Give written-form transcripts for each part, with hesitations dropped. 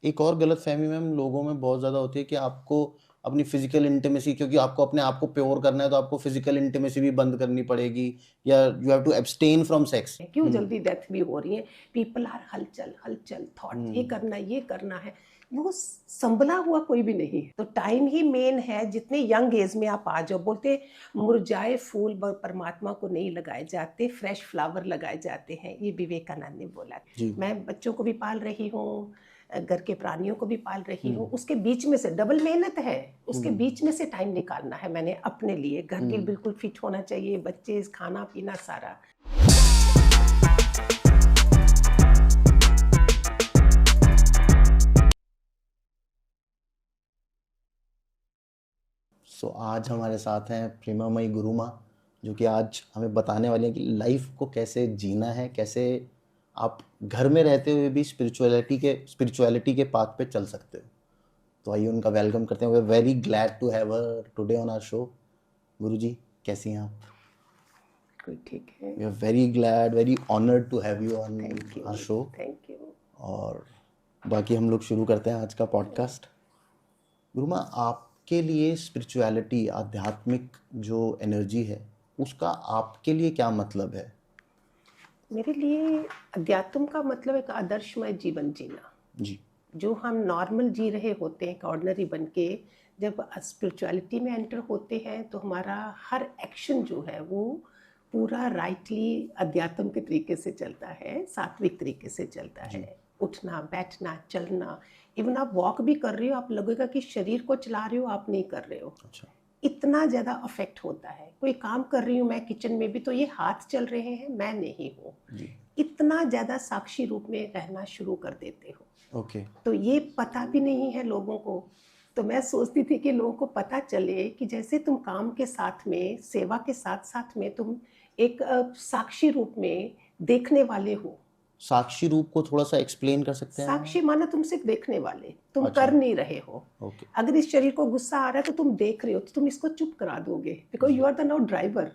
एक और गलतफहमी मैम लोगों में बहुत ज़्यादा होती है कि आपको अपनी फिजिकल इंटीमेसी, क्योंकि आपको अपने आप को प्योर करना है तो आपको फिजिकल इंटीमेसी भी बंद करनी पड़ेगी, या you have to abstain from sex. क्यों जल्दी डेथ भी हो रही है, पीपल आर हलचल हलचल थॉट, ये करना है, वो संभला हुआ कोई भी नहीं है। तो टाइम ही मेन है। जितने यंग एज में आप आ जाओ, बोलते मुरझाए फूल परमात्मा को नहीं लगाए जाते, फ्रेश फ्लावर लगाए जाते हैं, ये विवेकानंद ने बोला। मैं बच्चों को भी पाल रही हूँ, घर के प्राणियों को भी पाल रही हूँ, उसके बीच में से डबल मेहनत है, उसके बीच में से टाइम निकालना है मैंने अपने लिए। घर भी बिल्कुल फिट होना चाहिए, बच्चे, खाना पीना सारा। सो आज हमारे साथ हैं प्रेमामयी गुरु माँ, जो कि आज हमें बताने वाली हैं कि लाइफ को कैसे जीना है, कैसे आप घर में रहते हुए भी स्पिरिचुअलिटी के पाथ पे चल सकते हो। तो आइए उनका वेलकम करते हैं। We are very glad to have her today on our show. Guru ji, कैसी हैं आप? कोई ठीक है। We are very glad, very honoured to have you on our show. Thank you. और बाकी हम लोग शुरू करते हैं आज का पॉडकास्ट। गुरु माँ, आपके लिए स्पिरिचुअलिटी, आध्यात्मिक जो एनर्जी है, उसका आपके लिए क्या मतलब है? मेरे लिए अध्यात्म का मतलब एक आदर्शमय जीवन जीना। जी। जो हम नॉर्मल जी रहे होते हैं, ऑर्डिनरी बन के, जब स्पिरिचुअलिटी में एंटर होते हैं तो हमारा हर एक्शन जो है वो पूरा राइटली अध्यात्म के तरीके से चलता है, सात्विक तरीके से चलता है। उठना, बैठना, चलना, इवन आप वॉक भी कर रहे हो, आप लगेगा कि शरीर को चला रहे हो, आप नहीं कर रहे हो। अच्छा। इतना ज़्यादा अफेक्ट होता है। कोई काम कर रही हूँ मैं किचन में भी, तो ये हाथ चल रहे हैं, मैं नहीं हूँ। इतना ज़्यादा साक्षी रूप में रहना शुरू कर देते हो। ओके। तो ये पता भी नहीं है लोगों को। तो मैं सोचती थी कि लोगों को पता चले कि जैसे तुम काम के साथ में, सेवा के साथ साथ में तुम एक साक्षी रूप में देखने वाले हो। साक्षी रूप को थोड़ा सा एक्सप्लेन कर सकते हैं? साक्षी माना तुम सिर्फ देखने वाले, तुम अच्छा। कर नहीं रहे हो। ओके। अगर इस शरीर को गुस्सा आ रहा है तो तुम देख रहे हो, तो तुम इसको चुप करा दोगे, because you are the now driver.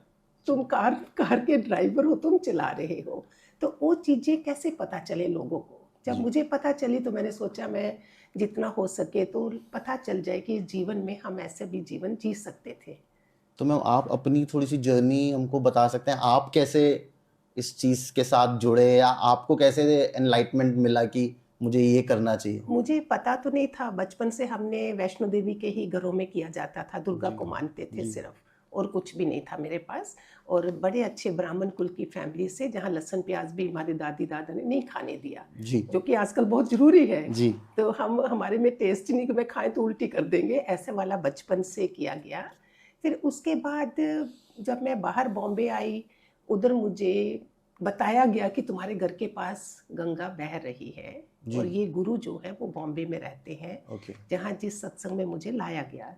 तुम कार के ड्राइवर हो, तुम चला रहे हो। तो वो चीजें कैसे पता चले लोगों को? जब मुझे पता चली तो मैंने सोचा मैं जितना हो सके तो पता चल जाए कि जीवन में हम ऐसे भी जीवन जी सकते थे। तो मैम, आप अपनी थोड़ी सी जर्नी हमको बता सकते हैं, आप कैसे इस चीज़ के साथ जुड़े, या आपको कैसे एनलाइटमेंट मिला कि मुझे ये करना चाहिए? मुझे पता तो नहीं था, बचपन से हमने वैष्णो देवी के ही घरों में किया जाता था, दुर्गा को मानते थे सिर्फ, और कुछ भी नहीं था मेरे पास। और बड़े अच्छे ब्राह्मण कुल की फैमिली से, जहाँ लहसुन प्याज भी हमारे दादी दादा ने नहीं खाने दिया, जो कि आजकल बहुत जरूरी है। तो हम, हमारे में टेस्ट नहीं कि मैं खाएं तो उल्टी कर देंगे, ऐसे वाला बचपन से किया गया। फिर उसके बाद जब मैं बाहर बॉम्बे आई, उधर मुझे बताया गया कि तुम्हारे घर के पास गंगा बह रही है, और ये गुरु जो है वो बॉम्बे में रहते हैं। जहाँ जिस सत्संग में मुझे लाया गया,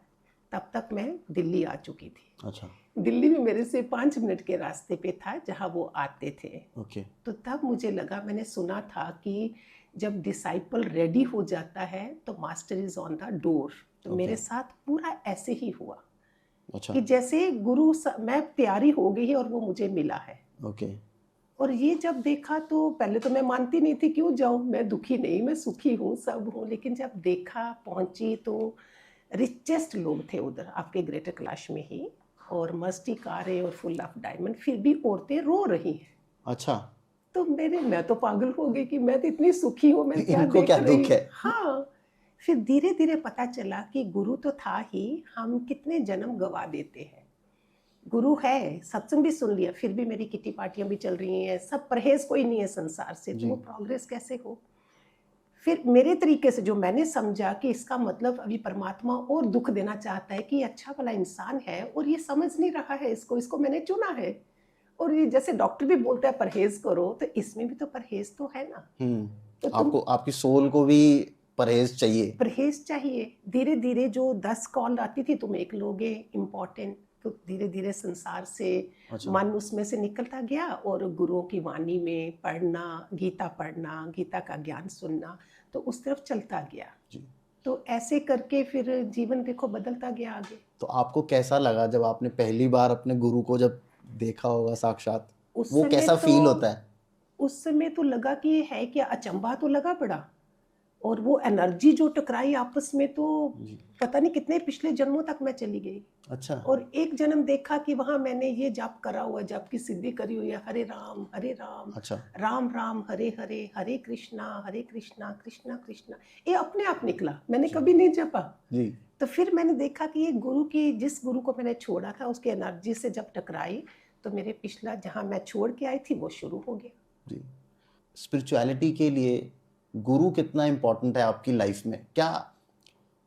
तब तक मैं दिल्ली आ चुकी थी। अच्छा। दिल्ली में मेरे से 5 मिनट के रास्ते पे था जहाँ वो आते थे। तो तब मुझे लगा, मैंने सुना था कि जब डिसाइपल रेडी हो जाता है तो master is on the door. तो मेरे साथ पूरा ऐसे ही हुआ। कि जैसे गुरु मैं प्यारी हो गई है और वो मुझे मिला है। और ये जब देखा तो पहले तो मैं मानती नहीं थी, क्यों जाऊं, मैं दुखी नहीं, मैं सुखी हूँ, सब हूँ। लेकिन जब देखा, पहुंची, तो रिचेस्ट लोग थे उधर, आपके ग्रेटर कैलाश में ही, और मस्ती कारें और फुल ऑफ डायमंड, फिर भी औरतें रो रही हैं। अच्छा। तो मैं तो पागल हो गई कि मैं तो इतनी सुखी हूँ, मैं क्या इनको देख क्या रही दुख हूँ। है? हाँ। फिर धीरे धीरे पता चला कि गुरु तो था ही, हम कितने जन्म गवा देते हैं। गुरु है, सत्संग भी सुन लिया, फिर भी मेरी किटी पार्टियां भी चल रही हैं, सब परहेज कोई नहीं है संसार से, तो वो प्रोग्रेस कैसे हो? फिर मेरे तरीके से जो मैंने समझा कि इसका मतलब अभी परमात्मा और दुख देना चाहता है कि अच्छा वाला इंसान है और ये समझ नहीं रहा है, इसको मैंने चुना है। और ये जैसे डॉक्टर भी बोलता है परहेज करो, तो इसमें भी तो परहेज तो है ना। तो आपको, आपकी सोल को भी परहेज चाहिए। परहेज चाहिए। धीरे धीरे जो 10 कॉल आती थी, तुम एक लोगे इम्पोर्टेंट, तो धीरे धीरे संसार से मन उसमें से निकलता गया, और गुरुओं की वाणी में पढ़ना, गीता का ज्ञान सुनना, तो उस तरफ चलता गया। तो ऐसे करके फिर जीवन देखो बदलता गया आगे। तो आपको कैसा लगा जब आपने पहली बार अपने गुरु को जब देखा होगा साक्षात? वो कैसा फील होता है? उस समय तो लगा कि ये है क्या, अचंभा तो लगा बड़ा। और वो एनर्जी जो टकराई आपस में, तो जी। पता नहीं कितने पिछले जन्मों तक मैं चली गई। अच्छा। और एक जन्म देखा कि वहां मैंने ये जाप करा हुआ, जाप की सिद्धि करी हुई है, हरे राम अच्छा। राम राम हरे हरे, हरे कृष्णा कृष्णा कृष्णा। ये अपने आप निकला, मैंने जी। कभी नहीं जपा। जी। तो फिर मैंने देखा कि ये गुरु की, जिस गुरु को मैंने छोड़ा था उसकी एनर्जी से जब टकराई तो मेरे पिछला जहां मैं छोड़ के आई थी वो शुरू हो गया। जी। स्पिरिचुअलिटी के लिए गुरु कितना इम्पोर्टेंट है आपकी लाइफ में? क्या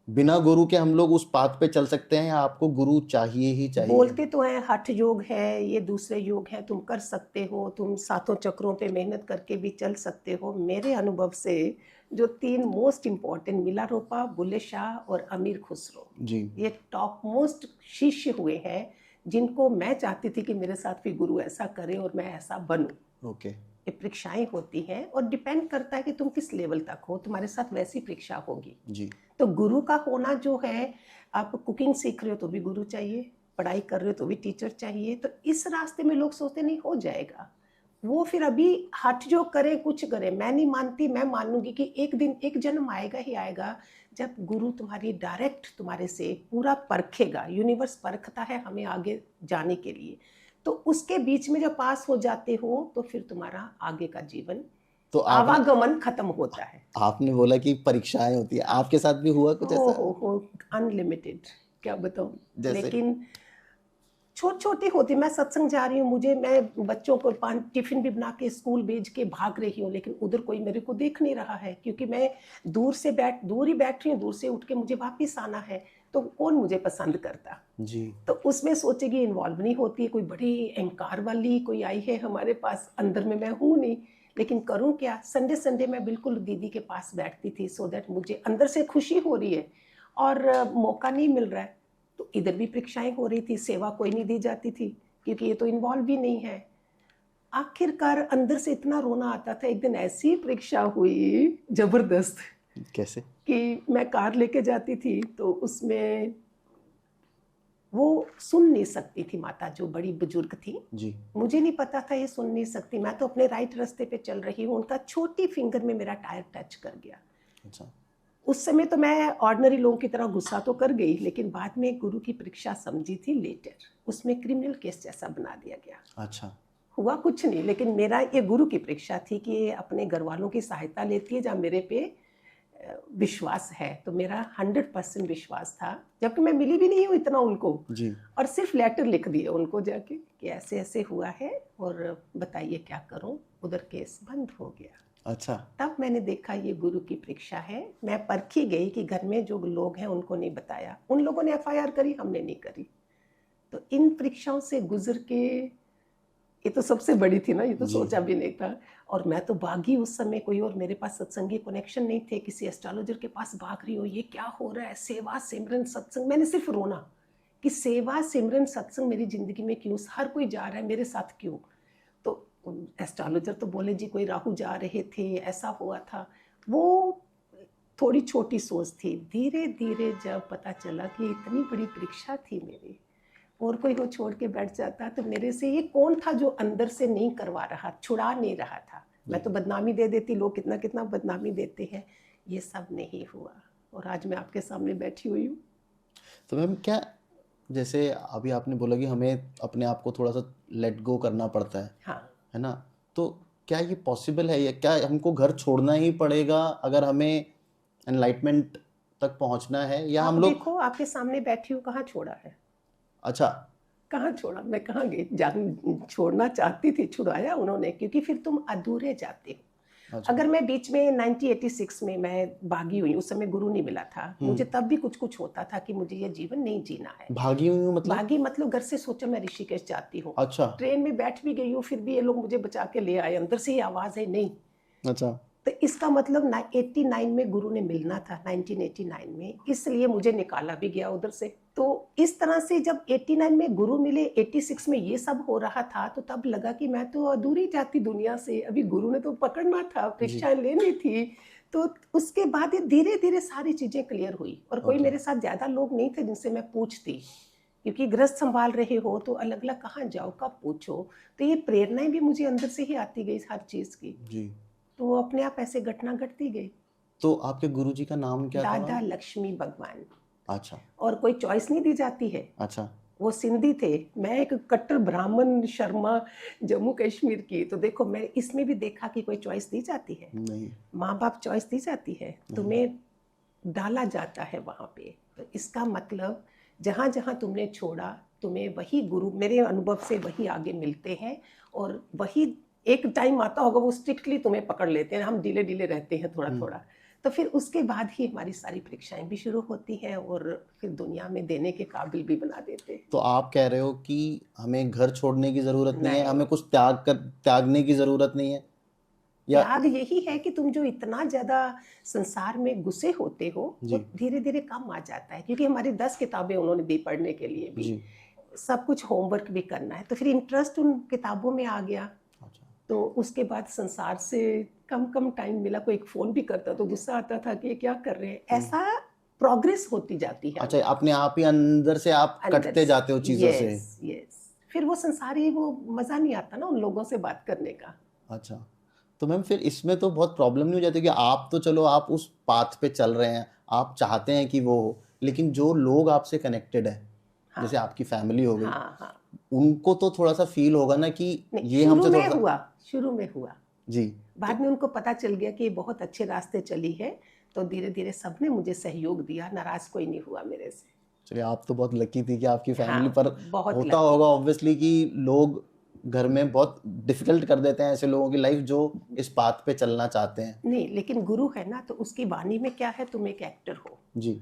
बिना गुरु के हम लोग उस पाथ पे चल सकते हैं, या आपको गुरु चाहिए ही चाहिए? बोलते तो हैं हठ योग है, ये दूसरे योग है, तुम कर सकते हो, तुम सातों चक्रों पे मेहनत करके भी चल सकते हो। मेरे अनुभव से जो 3 मोस्ट इम्पॉर्टेंट, मिलारोपा, बुल्ले शाह और अमीर खुसरो, जी। ये टॉप मोस्ट शिष्य हुए हैं जिनको मैं चाहती थी कि मेरे साथ भी गुरु ऐसा करे और मैं ऐसा बनूं। ओके। ये परीक्षाएं होती हैं और डिपेंड करता है कि तुम किस लेवल तक हो, तुम्हारे साथ वैसी परीक्षा होगी। जी। तो गुरु का होना जो है, आप कुकिंग सीख रहे हो तो भी गुरु चाहिए, पढ़ाई कर रहे हो तो भी टीचर चाहिए। तो इस रास्ते में लोग सोचते नहीं हो जाएगा, वो फिर अभी हट जो करे कुछ करे, मैं नहीं मानती। मैं मानूंगी कि एक दिन एक जन्म आएगा ही आएगा जब गुरु तुम्हारी डायरेक्ट तुम्हारे से पूरा परखेगा। यूनिवर्स परखता है हमें आगे जाने के लिए। तो उसके बीच में जब पास हो जाते हो तो फिर तुम्हारा आगे का जीवन, तो आवागमन खत्म होता है। आपने बोला कि परीक्षाएं होती है, आपके साथ भी हुआ कुछ ऐसा? हो अनलिमिटेड, क्या बताऊं। जैसे? लेकिन छोटी छोटी होती, मैं सत्संग जा रही हूँ, मैं बच्चों को टिफिन भी बना के स्कूल भेज के भाग रही हूँ, लेकिन उधर कोई मेरे को देख नहीं रहा है क्योंकि मैं दूर ही बैठ रही हूँ, दूर से उठ के मुझे वापिस आना है। तो कौन मुझे पसंद करता? जी। तो उसमें सोचेगी इन्वॉल्व नहीं होती है, कोई बड़ी अहंकार वाली कोई आई है हमारे पास, अंदर में मैं हूँ नहीं। लेकिन करूँ क्या, संडे संडे मैं बिल्कुल दीदी के पास बैठती थी, सो दैट मुझे अंदर से खुशी हो रही है और मौका नहीं मिल रहा है। तो इधर भी परीक्षाएं हो रही थी, सेवा कोई नहीं दी जाती थी क्योंकि ये तो इन्वॉल्व भी नहीं है। आखिरकार अंदर से इतना रोना आता था। एक दिन ऐसी परीक्षा हुई जबरदस्त कैसे? कि मैं कार लेके जाती थी तो उसमें वो सुन नहीं सकती थी, माता जो बड़ी बुजुर्ग थी। जी। मुझे नहीं पता था ये सुन नहीं सकती, मैं तो अपने राइट रास्ते पे चल रही हूँ, उनका छोटी फिंगर में मेरा टायर टच कर गया। अच्छा। उस समय तो मैं ऑर्डिनरी लोगों की तरह गुस्सा तो कर गई, लेकिन बाद में गुरु की परीक्षा समझी थी लेटर, उसमें क्रिमिनल केस जैसा बना दिया गया। अच्छा। हुआ कुछ नहीं, लेकिन मेरा ये गुरु की परीक्षा थी कि ये अपने घर वालों की सहायता लेती है जहाँ मेरे पे विश्वास है। तो मेरा 100% विश्वास था, जबकि मैं मिली भी नहीं हूँ इतना उनको। जी। और सिर्फ लेटर लिख दिए उनको जाके कि ऐसे ऐसे हुआ है और बताइए क्या करूं। उधर केस बंद हो गया। अच्छा। तब मैंने देखा ये गुरु की परीक्षा है। मैं परखी गई कि घर में जो लोग हैं उनको नहीं बताया, उन लोगों ने एफआईआर करी, हमने नहीं करी। तो इन परीक्षाओं से गुजर के, ये तो सबसे बड़ी थी ना, ये तो जी। सोचा भी नहीं था। और मैं तो भागी उस समय, कोई और मेरे पास सत्संगी कनेक्शन नहीं थे, किसी एस्ट्रोलॉजर के पास भाग रही हूँ, ये क्या हो रहा है, सेवा सिमरन सत्संग। मैंने सिर्फ रोना कि सेवा सिमरन सत्संग मेरी जिंदगी में क्यों, हर कोई जा रहा है मेरे साथ क्यों। तो एस्ट्रोलॉजर तो बोले जी कोई राहु जा रहे थे, ऐसा हुआ था। वो थोड़ी छोटी सोच थी। धीरे धीरे जब पता चला कि इतनी बड़ी परीक्षा थी मेरी, और कोई वो छोड़ के बैठ जाता, तो मेरे से ये कौन था जो अंदर से नहीं करवा रहा, छुड़ा नहीं रहा था। मैं तो बदनामी दे देती, लोग कितना कितना बदनामी देते हैं, ये सब नहीं हुआ और आज मैं आपके सामने बैठी हुई हूँ। तो मैम क्या, जैसे अभी आपने बोला कि हमें अपने आप को थोड़ा सा लेट गो करना पड़ता हाँ, है ना? तो क्या ये पॉसिबल है, या क्या हमको घर छोड़ना ही पड़ेगा अगर हमें एनलाइटमेंट तक पहुंचना है, या आप हम लोग? देखो आपके सामने बैठी हूँ, कहाँ छोड़ा है? अच्छा। कहाँ छोड़ा? मैं कहाँ गई? जान छोड़ना चाहती थी, छुड़ाया उन्होंने, क्योंकि फिर तुम अधूरे जाते हो। अच्छा। अगर मैं बीच में 1986 में मैं भागी हुई, उस समय गुरु नहीं मिला था मुझे, तब भी कुछ कुछ होता था कि मुझे ये जीवन नहीं जीना है। भागी हुई हूँ मतलब? भागी मतलब घर से सोचा मैं ऋषिकेश जाती हूँ, अच्छा। ट्रेन में बैठ भी गई हूँ, फिर भी ये लोग मुझे बचा के ले आए, अंदर से ही आवाज है नहीं। अच्छा। तो इसका मतलब 89 में गुरु ने मिलना था, 1989 में, इसलिए मुझे निकाला भी गया उधर से। तो इस तरह से जब 89 में गुरु मिले, 86 में ये सब हो रहा था, तो तब लगा कि मैं तो अधूरी जाती दुनिया से, अभी गुरु ने तो पकड़ना था, परीक्षाएं लेनी थी। तो उसके बाद ये धीरे धीरे सारी चीजें क्लियर हुई, और कोई मेरे साथ ज्यादा लोग नहीं थे जिनसे मैं पूछती, क्योंकि गृहस्थ संभाल रहे हो तो अलग अलग कहाँ जाओ, कब पूछो। तो ये प्रेरणाएं भी मुझे अंदर से ही आती गई हर चीज की, जी। तो वो अपने आप ऐसे घटना घटती गई। तो आपके गुरुजी का नाम क्या था दादा मैम? लक्ष्मी भगवान। अच्छा और कोई चॉइस नहीं दी जाती है। अच्छा। वो सिंधी थे, मैं एक कट्टर ब्राह्मण शर्मा जम्मू कश्मीर की, तो देखो मैं इसमें भी देखा कि कोई चॉइस दी जाती है, नहीं माँ बाप चॉइस दी जाती है, नहीं। तुम्हें डाला जाता है वहाँ पे। तो इसका मतलब जहाँ जहाँ तुमने छोड़ा, तुम्हें वही गुरु, मेरे अनुभव से वही आगे मिलते हैं। और वही एक टाइम आता होगा वो स्ट्रिक्टली तुम्हें पकड़ लेते हैं, हम ढीले ढीले रहते हैं थोड़ा थोड़ा, तो फिर उसके बाद ही हमारी सारी परीक्षाएं भी शुरू होती हैं और फिर दुनिया में देने के काबिल भी बना देते हैं। तो आप कह रहे हो कि हमें घर छोड़ने की जरूरत नहीं है, नहीं, हमें कुछ त्यागने की जरूरत नहीं है, या त्याग यही है कि तुम जो इतना ज्यादा संसार में घुसे होते हो वो जी धीरे धीरे कम आ जाता है, क्योंकि हमारी 10 किताबें उन्होंने दी पढ़ने के लिए भी, जी। सब कुछ होमवर्क भी करना है, तो फिर इंटरेस्ट उन किताबों में आ गया। अच्छा तो उसके बाद संसार से कम कम टाइम मिला, कोई एक फोन भी करता तो गुस्सा आता था कि ये क्या कर रहे हैं, ऐसा प्रोग्रेस होती जाती है अच्छा, अंदर अपने आप ही अंदर से आप अंदर कटते से। जाते हो चीजों से। यस यस, फिर वो संसारी वो मजा नहीं आता ना उन लोगों से बात करने का। अच्छा, तो मैम फिर इसमें तो बहुत प्रॉब्लम नहीं हो जाती कि आप तो चलो आप उस पाथ पे चल रहे हैं, आप चाहते हैं कि वो हो, लेकिन जो लोग आपसे कनेक्टेड है, हाँ जैसे आपकी फैमिली हो गई, हाँ हाँ। उनको तो थोड़ा सा फील होगा ना कि नहीं, ये हमसे थोड़ा सा। शुरू में हुआ, जी। बाद में उनको पता चल गया कि ये बहुत अच्छे रास्ते चली है, तो धीरे धीरे सबने मुझे सहयोग दिया, नाराज कोई नहीं हुआ मेरे से। चलिए, आप तो बहुत लकी थी कि आपकी फैमिली हाँ, पर। बहुत होता लकी। होगा ऑब्वियसली कि लोग घर में बहुत डिफिकल्ट कर देते हैं ऐसे लोगों की लाइफ जो इस पाथ पे चलना चाहते हैं। नहीं, लेकिन गुरु है ना, तो उसकी वाणी में क्या है, तुम एक एक्टर हो, जी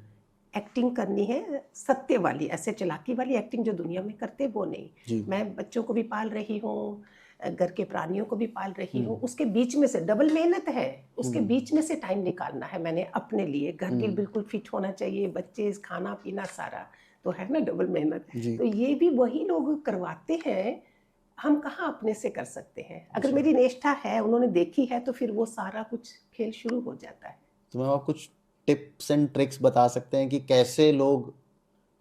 एक्टिंग करनी है सत्य वाली, ऐसे चालाकी वाली एक्टिंग जो दुनिया में करते वो नहीं। जी। मैं बच्चों को भी पाल रही हूँ, घर के प्राणियों को भी पाल रही हूँ, उसके बीच में से डबल मेहनत है, उसके बीच में से टाइम निकालना है मैंने अपने लिए, घर के बिल्कुल फिट होना चाहिए, बच्चे खाना पीना सारा, तो है ना डबल मेहनत। जी। तो ये भी वही लोग करवाते हैं, हम कहाँ अपने से कर सकते हैं। अगर जी। मेरी निष्ठा है, उन्होंने देखी है, तो फिर वो सारा कुछ खेल शुरू हो जाता है। तो मैम आप कुछ टिप्स एंड ट्रिक्स बता सकते हैं कि कैसे लोग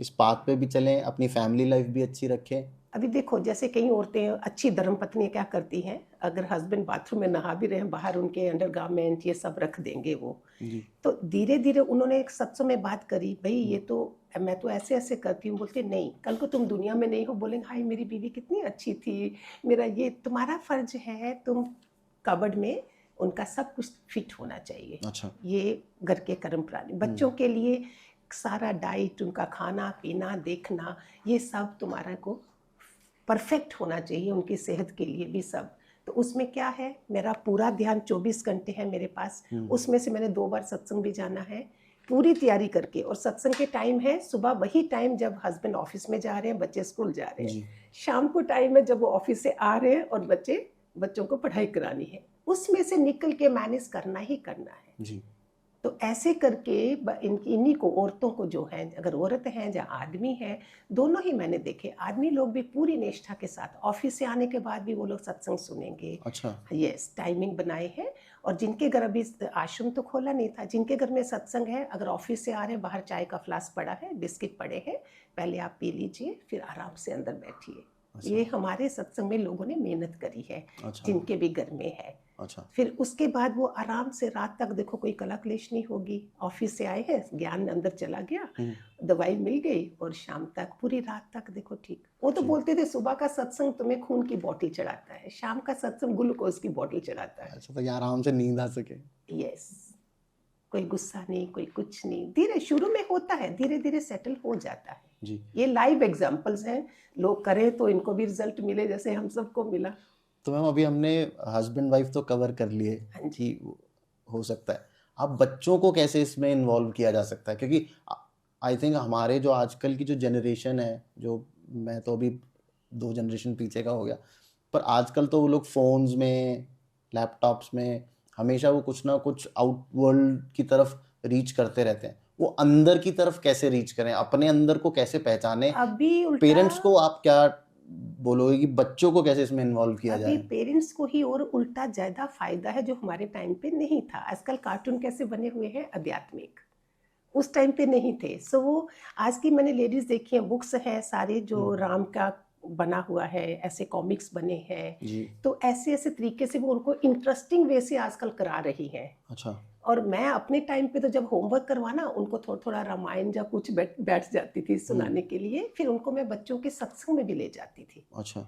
इस पाथ पे भी चलें, अपनी फैमिली लाइफ भी अच्छी रखें? अभी देखो, जैसे कई औरतें अच्छी धर्मपत्नी क्या करती हैं, अगर हस्बैंड बाथरूम में नहा भी रहे हैं, बाहर उनके अंडरगारमेंट ये सब रख देंगे वो, जी तो धीरे धीरे उन्होंने एक सत्संग में बात करी, भाई ये तो मैं तो ऐसे ऐसे करती हूँ, बोलते नहीं, कल को तुम दुनिया में नहीं हो, बोलेंगे हाय मेरी बीवी कितनी अच्छी थी, मेरा ये तुम्हारा फर्ज है, तुम कबर्ड में उनका सब कुछ फिट होना चाहिए। अच्छा। ये घर के कर्म प्राणी, बच्चों के लिए सारा डाइट, उनका खाना पीना देखना, ये सब तुम्हारा को परफेक्ट होना चाहिए, उनकी सेहत के लिए भी सब। तो उसमें क्या है, मेरा पूरा ध्यान 24 घंटे है मेरे पास, उसमें से मैंने 2 बार सत्संग भी जाना है पूरी तैयारी करके, और सत्संग के टाइम है सुबह वही टाइम जब हस्बैंड ऑफिस में जा रहे हैं, बच्चे स्कूल जा रहे हैं, जी शाम को टाइम है जब वो ऑफिस से आ रहे हैं और बच्चों को पढ़ाई करानी है, उसमें से निकल के मैनेज करना ही करना है। जी। तो ऐसे करके इन्हीं को, औरतों को जो है, अगर औरत हैं या आदमी है, दोनों ही मैंने देखे, आदमी लोग भी पूरी निष्ठा के साथ ऑफिस से आने के बाद भी वो लोग सत्संग सुनेंगे। अच्छा। यस, टाइमिंग बनाए हैं, और जिनके घर अभी आश्रम तो खोला नहीं था, जिनके घर में सत्संग है, अगर ऑफिस से आ रहे हैं, बाहर चाय का फ्लास्क पड़ा है, बिस्किट पड़े हैं, पहले आप पी लीजिए, फिर आराम से अंदर बैठिए। ये हमारे सत्संग में लोगों ने मेहनत करी है, अच्छा। जिनके भी घर में है। अच्छा। फिर उसके बाद वो आराम से रात तक, देखो कोई कला क्लेश नहीं होगी, ऑफिस से आए हैं, ज्ञान अंदर चला गया, दवाई मिल गई, और शाम तक पूरी रात तक देखो ठीक। वो तो बोलते थे सुबह का सत्संग तुम्हें खून की बोतल चढ़ाता है, शाम का सत्संग ग्लूकोज की बोतल चढ़ाता है। अच्छा, तो आराम से नींद आ सके। यस, कोई गुस्सा नहीं, कोई कुछ नहीं, धीरे शुरू में होता है, धीरे धीरे सेटल हो जाता है। जी। ये लाइव एग्जांपल्स हैं, लोग करें तो इनको भी रिजल्ट मिले जैसे हम सबको मिला। तो मैम अभी हमने हस्बैंड वाइफ तो कवर कर लिए हाँ जी। कि हो सकता है, अब बच्चों को कैसे इसमें इन्वॉल्व किया जा सकता है? क्योंकि आई थिंक हमारे जो आजकल की जो जनरेशन है, जो मैं तो अभी 2 जनरेशन पीछे का हो गया, पर आजकल तो वो लोग फोन्स में, लैपटॉप्स में हमेशा वो कुछ ना कुछ आउट वर्ल्ड की तरफ रीच करते रहते हैं। वो अंदर की तरफ कैसे रीच करें, अपने अंदर को कैसे पहचाने? अभी उल्टा, पेरेंट्स को आप क्या बोलोगे कि बच्चों को कैसे इसमें इन्वॉल्व किया अभी जाए? पेरेंट्स को ही और उल्टा ज्यादा फायदा है, जो हमारे टाइम पे नहीं था। आजकल कार्टून कैसे बने हुए हैं आध्यात्मिक, उस टाइम पे नहीं थे। सो वो आज की मैंने लेडीज देखी हैं, बुक्स हैं सारे जो राम का बना हुआ है, ऐसे कॉमिक्स बने हैं, जी। तो ऐसे ऐसे तरीके से वो उनको इंटरेस्टिंग वे से आजकल करा रही हैं। अच्छा। और मैं अपने टाइम पे तो जब होमवर्क करवाना उनको थोड़ा थोड़ा रामायण या कुछ बैठ जाती थी सुनाने के लिए, फिर उनको मैं बच्चों के सत्संग में भी ले जाती थी। अच्छा।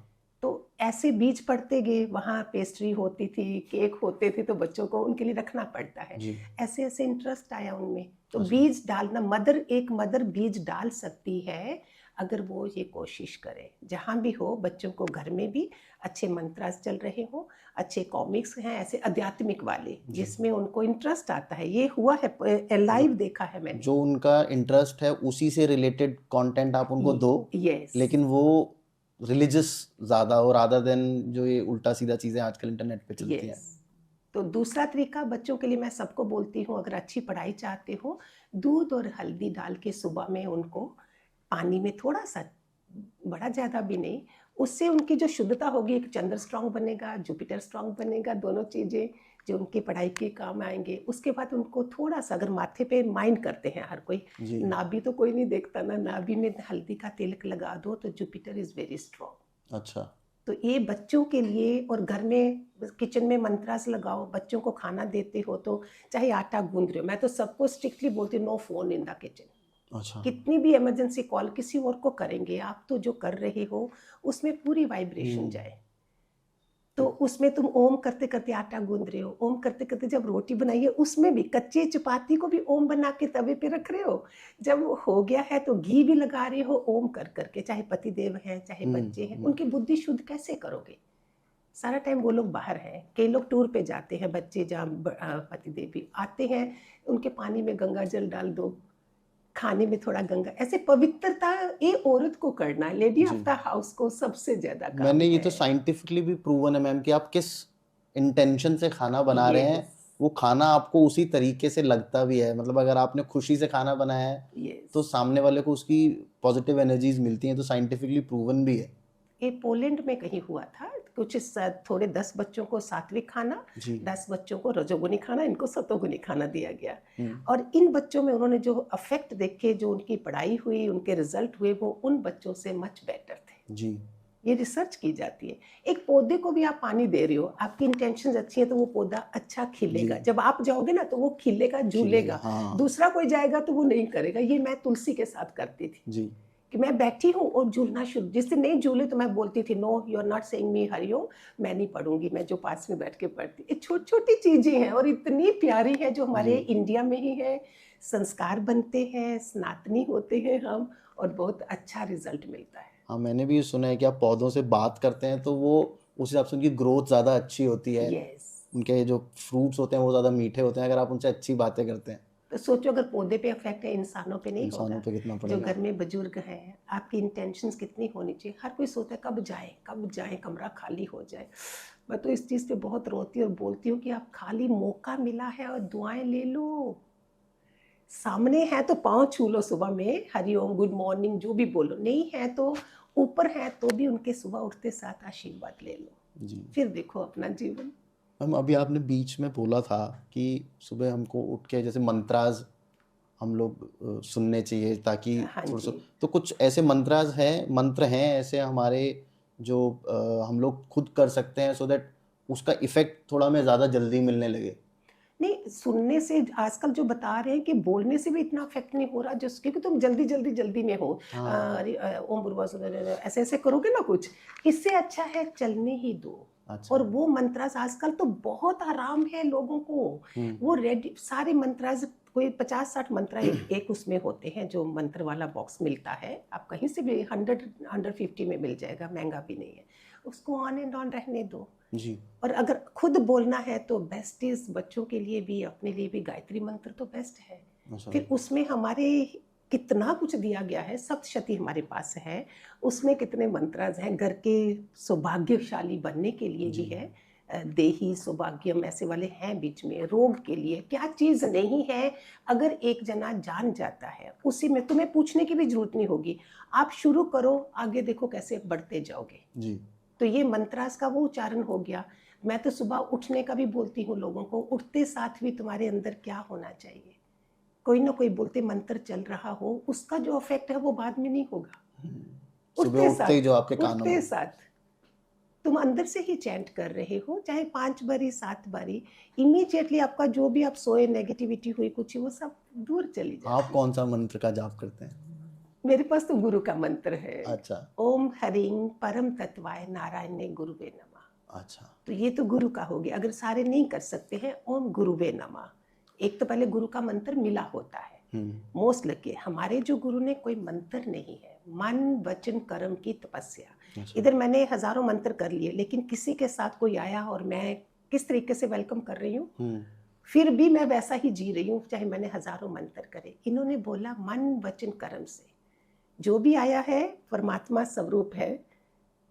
तो ऐसे बीज पड़ते गए, वहाँ पेस्ट्री होती थी, केक होते थे, तो बच्चों को उनके लिए रखना पड़ता है। जी। ऐसे ऐसे इंटरेस्ट आया उनमें। तो अच्छा। बीज डालना, एक मदर बीज डाल सकती है अगर वो ये कोशिश करे। जहाँ भी हो, बच्चों को घर में भी अच्छे मंत्रास चल रहे हो, अच्छे कॉमिक्स हैं ऐसे आध्यात्मिक वाले जिसमें उनको इंटरेस्ट आता है। ये हुआ है, लाइव देखा है मैंने। जो उनका इंटरेस्ट है उसी से रिलेटेड कंटेंट आप उनको दो, यस। लेकिन वो रिलीजियस ज़्यादा हो रादर देन जो ये उल्टा सीधा चीज़ें आजकल इंटरनेट पे चलती हैं। तो दूसरा तरीका बच्चों के लिए मैं सबको बोलती हूँ, अगर अच्छी पढ़ाई चाहते हो, दूध और हल्दी डाल के सुबह में उनको पानी में थोड़ा सा, बड़ा ज़्यादा भी नहीं, उससे उनकी जो शुद्धता होगी, एक चंद्र स्ट्रांग बनेगा, जुपिटर स्ट्रांग बनेगा, दोनों चीज़ें जो उनकी पढ़ाई के काम आएंगे। उसके बाद उनको थोड़ा सा, अगर माथे पे माइंड करते हैं हर कोई, नाभि तो कोई नहीं देखता ना, नाभि में हल्दी का तिलक लगा दो तो जुपिटर इज़ वेरी स्ट्रांग। अच्छा। तो ये बच्चों के लिए, और घर में किचन में मंत्रास लगाओ, बच्चों को खाना देते हो तो चाहे आटा गूंद रहे हो, मैं तो सबको स्ट्रिक्टली बोलती हूँ no phone in the kitchen. अच्छा। कितनी भी इमरजेंसी कॉल किसी और को करेंगे आप, तो जो कर रहे हो उसमें पूरी वाइब्रेशन जाए। तो उसमें तुम ओम करते करते आटा गूंद रहे हो, ओम करते करते जब रोटी बनाइए उसमें भी, कच्चे चपाती को भी ओम बना के तवे पे रख रहे हो, जब हो गया है तो घी भी लगा रहे हो ओम कर करके। चाहे पति देव हैं, चाहे बच्चे हैं, उनकी बुद्धि शुद्ध कैसे करोगे? सारा टाइम वो लोग बाहर हैं, कई लोग टूर पे जाते हैं, बच्चे जहाँ पति देव भी आते हैं, उनके पानी में गंगा जल डाल दो, खाने में थोड़ा गंगा, ऐसे पवित्रता ये औरत को करना है, लेडी ऑफ द हाउस को सबसे ज्यादा काम मैंने ये है। तो साइंटिफिकली भी प्रूवन है मैम कि आप किस इंटेंशन से खाना बना रहे हैं, वो खाना आपको उसी तरीके से लगता भी है। मतलब अगर आपने खुशी से खाना बनाया है तो सामने वाले को उसकी पॉजिटिव एनर्जीज मिलती हैं, तो साइंटिफिकली प्रूवन भी है। ये पोलैंड में कहीं हुआ था, कुछ थोड़े 10 बच्चों को सात्विक खाना, 10 बच्चों को रजोगुनी खाना, इनको सतोगुनी खाना दिया गया। और इन बच्चों में उन्होंने जो अफेक्ट देखे, जो उनकी पढ़ाई हुई, उनके रिजल्ट हुए, वो उन बच्चों से मच बेटर थे। जी। ये रिसर्च की जाती है। एक पौधे को भी आप पानी दे रहे हो, आपकी इंटेंशन अच्छी है तो वो पौधा अच्छा खिलेगा। जब आप जाओगे ना तो वो खिलेगा, झूलेगा। दूसरा कोई जाएगा तो वो नहीं करेगा। ये मैं तुलसी के साथ करती थी जी। कि मैं बैठी हूँ और झूलना शुरू, जिससे नहीं झूले तो मैं बोलती थी no you are not saying me Hariom, मैं नहीं पढ़ूंगी, मैं जो पास में बैठ के पढ़ती। ये छोटी छोटी चीजें हैं और इतनी प्यारी है, जो हमारे इंडिया में ही है। संस्कार बनते हैं, सनातनी होते हैं हम, और बहुत अच्छा रिजल्ट मिलता है। हाँ, मैंने भी सुना है कि आप पौधों से बात करते हैं तो वो उस हिसाब से उनकी ग्रोथ ज़्यादा अच्छी होती है। उनके जो फ्रूट्स होते हैं वो ज़्यादा मीठे होते हैं अगर आप उनसे अच्छी बातें करते हैं। तो सोचो अगर पौधे पे अफेक्ट है, इंसानों पे नहीं होगा? इंसानों पे कितना जो पड़ेगा। घर में बुजुर्ग हैं, आपकी इंटेंशंस कितनी होनी चाहिए। हर कोई सोचता है कब जाए, कमरा खाली हो जाए। मैं तो इस चीज़ पे बहुत रोती और बोलती हूँ कि आप खाली मौका मिला है और दुआएं ले लो। सामने है तो पाँव छू लो सुबह में, हरिओम, गुड मॉर्निंग जो भी बोलो। नहीं है तो ऊपर है तो भी उनके सुबह उठते साथ आशीर्वाद ले लो जी। फिर देखो अपना जीवन। हम अभी आपने बीच में बोला था कि सुबह हमको उठ के जैसे मंत्राज हम लोग सुनने चाहिए ताकि तो कुछ ऐसे मंत्र हैं ऐसे हमारे जो हम लोग खुद कर सकते हैं सो दैट उसका इफेक्ट थोड़ा हमें ज़्यादा जल्दी मिलने लगे। नहीं, सुनने से आजकल जो बता रहे हैं कि बोलने से भी इतना इफेक्ट नहीं हो रहा, जिस क्योंकि तुम जल्दी में हो। ओम भूर्भुवः ऐसे ऐसे करोगे ना कुछ, इससे अच्छा है चलने ही दो। और वो मंत्रास आजकल तो बहुत आराम है लोगों को। वो रेडी सारे मंत्रास, कोई 50-60 मंत्र एक उसमें होते हैं, जो मंत्र वाला बॉक्स मिलता है, आप कहीं से भी 150 में मिल जाएगा, महंगा भी नहीं है। उसको ऑन एंड ऑन रहने दो जी। और अगर खुद बोलना है तो बेस्ट इज, बच्चों के लिए भी अपने लिए भी गायत्री मंत्र तो बेस्ट है। फिर उसमें हमारे कितना कुछ दिया गया है, सप्तशती हमारे पास है, उसमें कितने मंत्र हैं, घर के सौभाग्यशाली बनने के लिए भी है। देही सौभाग्यम ऐसे वाले हैं बीच में, रोग के लिए क्या चीज़ नहीं है। अगर एक जना जान जाता है उसी में, तुम्हें पूछने की भी जरूरत नहीं होगी, आप शुरू करो, आगे देखो कैसे बढ़ते जाओगे जी। तो ये मंत्रास का वो उच्चारण हो गया। मैं तो सुबह उठने का भी बोलती हूँ लोगों को, उठते साथ भी तुम्हारे अंदर क्या होना चाहिए, कोई ना कोई बोलते मंत्र चल रहा हो, उसका जो इफेक्ट है वो बाद में नहीं होगा। सुबह उठते ही जो आपके कानों में, साथ तुम अंदर से ही चैंट कर रहे हो, चाहे 5 बारी 7 बारी, इमीडिएटली आपका जो भी आप सोए नेगेटिविटी हुई कुछ वो सब दूर चली जाती आप कौन सा मंत्र का जाप करते हैं? मेरे पास तो गुरु का मंत्र है। अच्छा। ओम हरिं परम तत्वाय नारायणे गुरुवे नमः। अच्छा। तो ये तो गुरु का हो गया। अगर सारे नहीं कर सकते हैं, ओम गुरुवे नमः। एक तो पहले गुरु का मंत्र मिला होता है। मोस्ट लगे हमारे जो गुरु ने कोई मंत्र नहीं है, मन वचन कर्म की तपस्या। अच्छा। इधर मैंने हजारों मंत्र कर लिए, लेकिन किसी के साथ कोई आया और मैं किस तरीके से वेलकम कर रही हूँ, फिर भी मैं वैसा ही जी रही हूँ, चाहे मैंने हजारों मंत्र करे। इन्होंने बोला मन वचन कर्म से जो भी आया है परमात्मा स्वरूप है,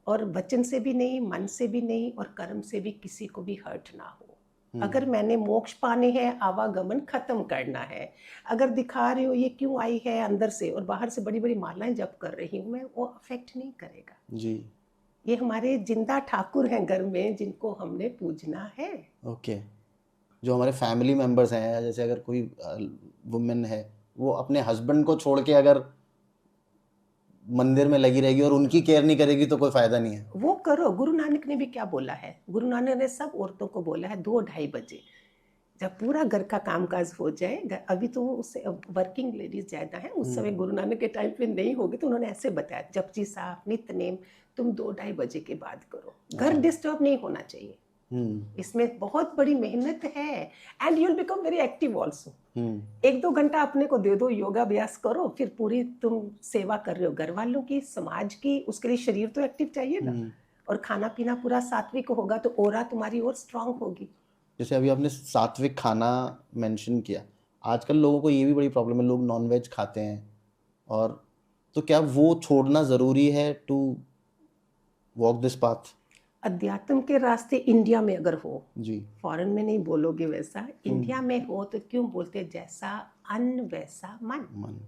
और वचन से भी नहीं, मन से भी नहीं, और कर्म से भी किसी को भी हर्ट ना हो। अगर मैंने मोक्ष पाने हैं, आवागमन खत्म करना है, अगर दिखा रहे हो ये क्यों आई है अंदर से और बाहर से बड़ी बड़ी मालाएं जप कर रही हूँ मैं, वो अफेक्ट नहीं करेगा जी। ये हमारे जिंदा ठाकुर हैं घर में, जिनको हमने पूजना है। ओके। जो हमारे फैमिली मेंबर्स हैं, जैसे अगर कोई वुमेन है, वो अपने हस्बैंड को छोड़ के अगर मंदिर में लगी रहेगी और उनकी केयर नहीं करेगी तो कोई फायदा नहीं है। वो करो। गुरु नानक ने भी क्या बोला है? गुरु नानक ने सब औरतों को बोला है 2-2:30 बजे जब पूरा घर का कामकाज हो जाए, अभी तो उससे वर्किंग लेडीज ज्यादा है, उस समय गुरु नानक के टाइम पे नहीं होगी, तो उन्होंने ऐसे बताया जपजी साहब नित्य नेम तुम 2-2:30 बजे के बाद करो। घर डिस्टर्ब नहीं होना चाहिए। इसमें बहुत बड़ी मेहनत है, and you will become very active also. 1-2 घंटा अपने को दे दो, योगा अभ्यास करो, फिर पूरी तुम सेवा कर रहे हो घर वालों की, समाज की, उसके लिए शरीर तो एक्टिव चाहिए ना, और खाना पीना पूरा सात्विक होगा तो ओरा तुम्हारी और स्ट्रांग होगी। जैसे अभी आपने सात्विक खाना मेंशन किया, आजकल लोगों को ये भी बड़ी प्रॉब्लम है, लोग नॉनवेज खाते हैं, और तो क्या वो छोड़ना ज़रूरी है टू वॉक दिस पाथ? अध्यात्म के रास्ते इंडिया में अगर हो जी, फॉरेन में नहीं बोलोगे वैसा, इंडिया में हो तो क्यों बोलते जैसा अन्न वैसा मन।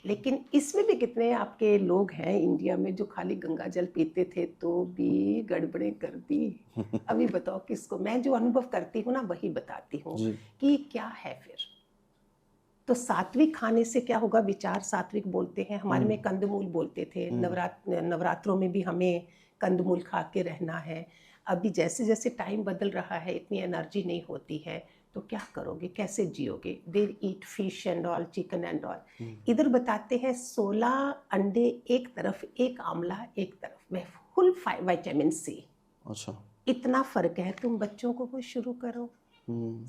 लेकिन इसमें भी कितने आपके लोग हैं इंडिया में जो खाली गंगा जल पीते थे तो भी गड़बड़े कर दी। अभी बताओ किसको? मैं जो अनुभव करती हूँ ना वही बताती हूँ कि क्या है। फिर तो सात्विक खाने से क्या होगा? विचार सात्विक बोलते हैं, हमारे में कंदमूल बोलते थे, नवरात्रों में भी हमें कंदमूल खा के रहना है। अभी जैसे जैसे टाइम बदल रहा है, इतनी एनर्जी नहीं होती है, तो क्या करोगे, कैसे जियोगे? There eat fish and all, chicken and all. इधर बताते हैं 16 अंडे एक तरफ, एक आंवला एक तरफ, में फुल विटामिन सी। अच्छा, इतना फर्क है। तुम बच्चों को कुछ शुरू करो,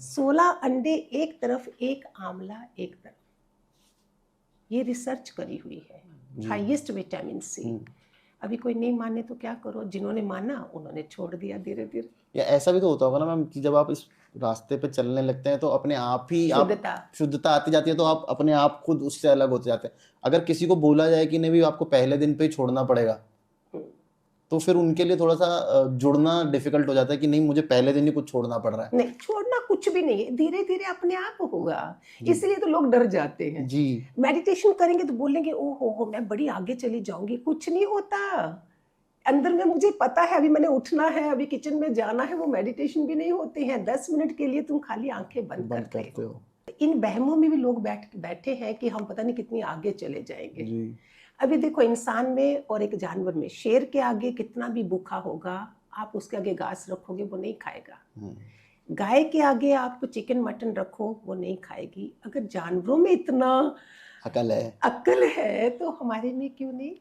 16 अंडे एक तरफ, एक आंवला एक तरफ, ये रिसर्च करी हुई है, हाईएस्ट विटामिन सी। अभी कोई नहीं माने तो क्या करो? जिन्होंने माना उन्होंने छोड़ दिया धीरे धीरे। या ऐसा भी तो होता होगा ना मैम कि जब आप इस रास्ते पे चलने लगते हैं तो अपने आप ही शुद्धता आती जाती है, तो आप अपने आप खुद उससे अलग होते जाते हैं। अगर किसी को बोला जाए कि नहीं भी आपको पहले दिन पे ही छोड़ना पड़ेगा, तो फिर उनके लिए थोड़ा सा जुड़ना डिफिकल्ट हो जाता है कि नहीं मुझे पहले दिन ही कुछ छोड़ना पड़ रहा है। नहीं, छोड़ना कुछ भी नहीं है, धीरे धीरे अपने आप होगा। इसलिए तो लोग डर जाते हैं जी। मेडिटेशन करेंगे तो बोलेंगे ओ हो मैं बड़ी आगे चली जाऊंगी। कुछ नहीं होता। अंदर में मुझे पता है, अभी मैंने उठना है, अभी किचन में जाना है, वो मेडिटेशन भी नहीं होते हैं। 10 मिनट के लिए तुम खाली आंखें बंद करते हो। इन बहमों में भी लोग बैठे हैं कि हम पता नहीं कितनी आगे चले जाएंगे जी। अभी देखो इंसान में और एक जानवर में, शेर के आगे कितना भी भूखा होगा, आप उसके आगे घास रखोगे वो नहीं खाएगा। गाय के आगे आप चिकन मटन रखो वो नहीं खाएगी। अगर जानवरों में इतना अक्ल है तो हमारे में क्यों नहीं?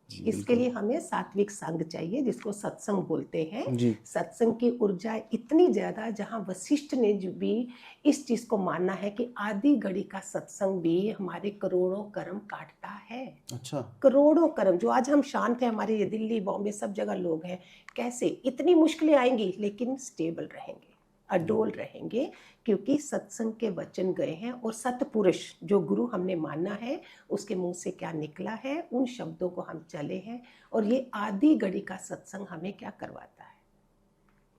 इसके लिए हमें सात्विक संग चाहिए, जिसको सत्संग बोलते हैं। सत्संग की ऊर्जा इतनी ज्यादा, जहां वशिष्ठ ने जो भी इस चीज को माना है कि आधी घड़ी का सत्संग भी हमारे करोड़ों कर्म काटता है। अच्छा, करोड़ों कर्म। जो आज हम शांत हैं, हमारे ये दिल्ली बॉम्बे सब जगह लोग हैं, कैसे? इतनी मुश्किलें आएंगी लेकिन स्टेबल रहेंगे, अडोल रहेंगे, क्योंकि सत्संग के वचन गए हैं। और सतपुरुष जो गुरु हमने माना है, उसके मुंह से क्या निकला है, उन शब्दों को हम चले हैं। और ये आधी घड़ी का सत्संग हमें क्या करवाता है?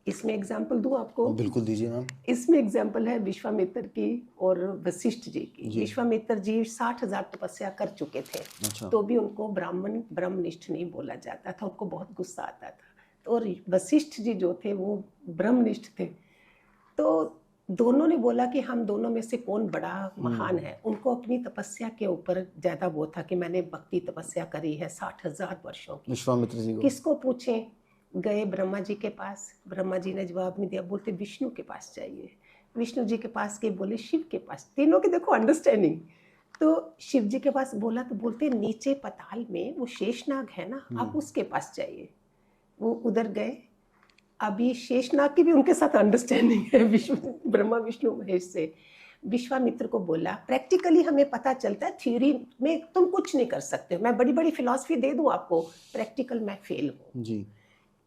इसमें एग्जाम्पल दूं आपको? बिल्कुल दीजिए मैम। इसमें एग्जाम्पल है विश्वामित्र की और वशिष्ठ जी की। विश्वामित्र जी 60,000 तपस्या कर चुके थे। अच्छा। तो भी उनको ब्रह्मनिष्ठ नहीं बोला जाता था, उनको बहुत गुस्सा आता था। और वशिष्ठ जी जो थे वो ब्रह्मनिष्ठ थे। तो दोनों ने बोला कि हम दोनों में से कौन बड़ा महान है। उनको अपनी तपस्या के ऊपर ज्यादा वो था कि मैंने भक्ति तपस्या करी है 60,000 वर्षों की। विश्वामित्र जी को किसको पूछें? गए ब्रह्मा जी के पास, ब्रह्मा जी ने जवाब नहीं दिया, बोलते विष्णु के पास चाहिए। विष्णु जी के पास के बोले शिव के पास। तीनों के देखो अंडरस्टैंडिंग। तो शिव जी के पास बोला तो बोलते नीचे पताल में वो शेषनाग है ना, आप उसके पास चाहिए। वो उधर गए। अभी शेषनाग की भी उनके साथ अंडरस्टैंडिंग है विष्णु, ब्रह्मा विष्णु महेश से। विश्वामित्र को बोला, प्रैक्टिकली हमें पता चलता है थ्योरी में तुम कुछ नहीं कर सकते, मैं बड़ी बड़ी फिलॉसफी दे दूं आपको, प्रैक्टिकल मैं फेल हूँ जी।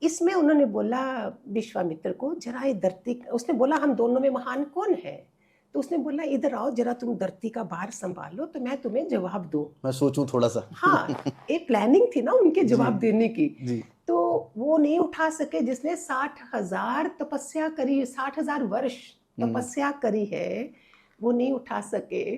इसमें। उन्होंने बोला विश्वामित्र को, जरा ये धरती, उसने बोला हम दोनों में महान कौन है? तो उसने बोला इधर आओ जरा, तुम धरती का भार संभालो तो मैं तुम्हें जवाब दूं। मैं सोचूं थोड़ा सा। हाँ, एक प्लानिंग थी ना उनके जवाब देने की। जी। तो वो नहीं उठा सके, जिसने 60,000 तपस्या करी, 60,000 वर्ष तपस्या करी है, वो नहीं उठा सके।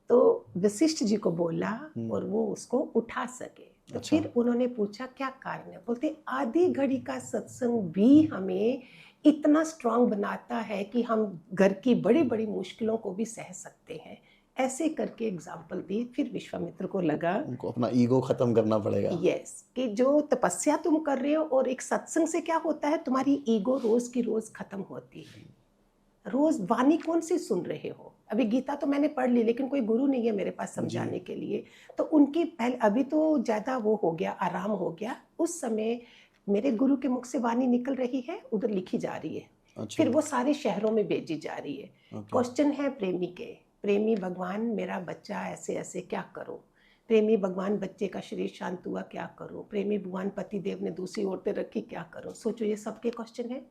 तो वशिष्ठ जी को बोला और वो उसको उठा सके। तो अच्छा। फिर उन्होंने पूछा क्या कारण है? बोलते आधी घड़ी का सत्संग भी हमें इतना स्ट्रांग बनाता है कि हम घर की बड़ी बड़ी मुश्किलों को भी सह सकते हैं। ऐसे करके एग्जाम्पल दी। फिर विश्वामित्र को लगा उनको अपना ईगो खत्म करना पड़ेगा। यस, कि जो तपस्या तुम कर रहे हो और एक सत्संग से क्या होता है, तुम्हारी ईगो रोज की रोज खत्म होती है। रोज वाणी कौन सी सुन रहे हो? अभी गीता तो मैंने पढ़ ली, लेकिन कोई गुरु नहीं है मेरे पास समझाने के लिए। तो उनकी पहले, अभी तो ज्यादा वो हो गया, आराम हो गया। उस समय मेरे गुरु के मुख से वाणी निकल रही है, उधर लिखी जा रही है। अच्छा। फिर वो सारे शहरों में भेजी जा रही है। क्वेश्चन है प्रेमी के, प्रेमी भगवान मेरा बच्चा ऐसे ऐसे क्या करो? प्रेमी भगवान बच्चे का शरीर शांत हुआ क्या करो? प्रेमी भगवान पति देव ने दूसरी औरतें रखी क्या करो? सोचो, ये सबके क्वेश्चन है।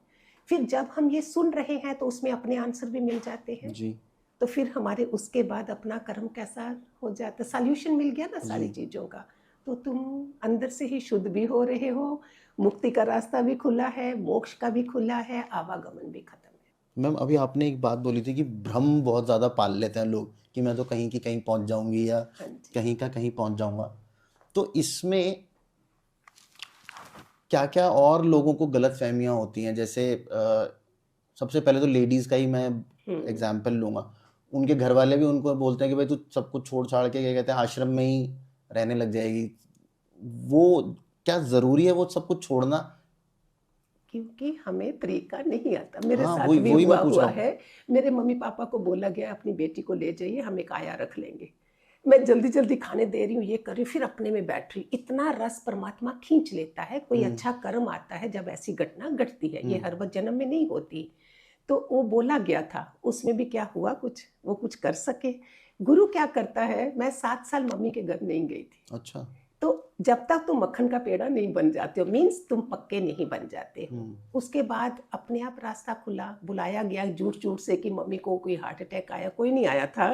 फिर जब हम ये सुन रहे हैं तो उसमें अपने आंसर भी मिल जाते हैं जी। तो फिर हमारे उसके बाद अपना कर्म कैसा हो जाता, सॉल्यूशन मिल गया ना सारी चीजों का। तो तुम अंदर से ही शुद्ध भी हो रहे हो, मुक्ति का रास्ता भी खुला है, मोक्ष का भी खुला है, आवागमन भी खत्म है। मैम, अभी आपने एक बात बोली थी कि भ्रम बहुत ज़्यादा पाल लेते हैं लोग कि मैं तो कहीं की कहीं पहुंच जाऊंगी या कहीं का कहीं पहुंच जाऊंगा। तो इसमें क्या क्या और लोगों को गलत फहमियाँ होती हैं? जैसे सबसे पहले तो लेडीज़ का ही मैं एग्जाम्पल लूँगा। उनके घर वाले भी उनको बोलते हैं कि भाई तू सब कुछ छोड़ छाड़ के, क्या कहते हैं, आश्रम में ही रहने लग जाएगी। वो क्या ज़रूरी है वो सब कुछ छोड़ना? क्योंकि हमें तरीका नहीं आता। मेरे हाँ, साथ वही भी वही मैं हुआ पूछ हुआ रहा हूँ। है। मेरे मम्मी पापा को बोला गया अपनी बेटी को ले जाइए, हम एक आया रख लेंगे। मैं जल्दी जल्दी खाने दे रही हूँ, ये कर रही हूँ, फिर अपने में बैठ रही। इतना रस परमात्मा खींच लेता है, कोई अच्छा कर्म आता है जब ऐसी घटना घटती है। ये हर जन्म में नहीं होती। तो वो बोला गया था, उसमें भी क्या हुआ, कुछ वो कुछ कर सके। गुरु क्या करता है, मैं 7 साल मम्मी के घर नहीं गई थी। अच्छा। तो जब तक तुम मक्खन का पेड़ा नहीं बन जाते हो, मीन्स तुम पक्के नहीं बन जाते हो। उसके बाद अपने आप रास्ता खुला। बुलाया गया झूठ झूठ से कि मम्मी को कोई हार्ट अटैक आया, कोई नहीं आया था।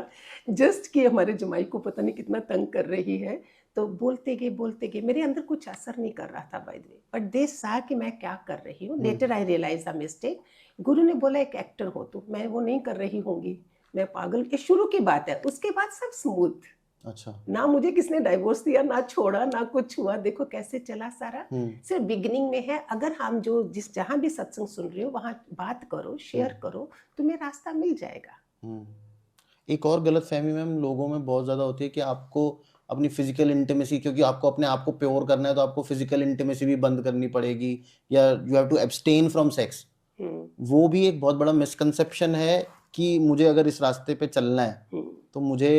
जस्ट कि हमारे जमाई को पता नहीं कितना तंग कर रही है। तो बोलते गए, मेरे अंदर कुछ असर नहीं कर रहा था by the way, but they saw कि मैं क्या कर रही हूँ। Later I realise the mistake. Guru ने बोला एक एक्टर हो तो मैं वो नहीं कर रही होंगी, मैं पागल। ये शुरू की बात है, उसके बाद सब स्मूथ। अच्छा। ना मुझे किसने डाइवोर्स दिया, ना छोड़ा, ना कुछ हुआ। देखो कैसे चला सारा। सिर्फ बिगिनिंग में है। अगर हम जो जिस जहां भी सत्संग सुन रहे हो वहां बात करो, शेयर करो, तुम्हें रास्ता मिल जाएगा। एक और गलत फहमी मैम लोगों में बहुत ज़्यादा होती है कि आपको अपनी फिजिकल इंटीमेसी, क्योंकि आपको अपने आप को प्योर करना है तो आपको फिजिकल इंटीमेसी भी बंद करनी पड़ेगी, या you have to abstain from sex. वो भी एक बहुत बड़ा मिसकंसेप्शन है कि मुझे अगर इस रास्ते पे चलना है तो मुझे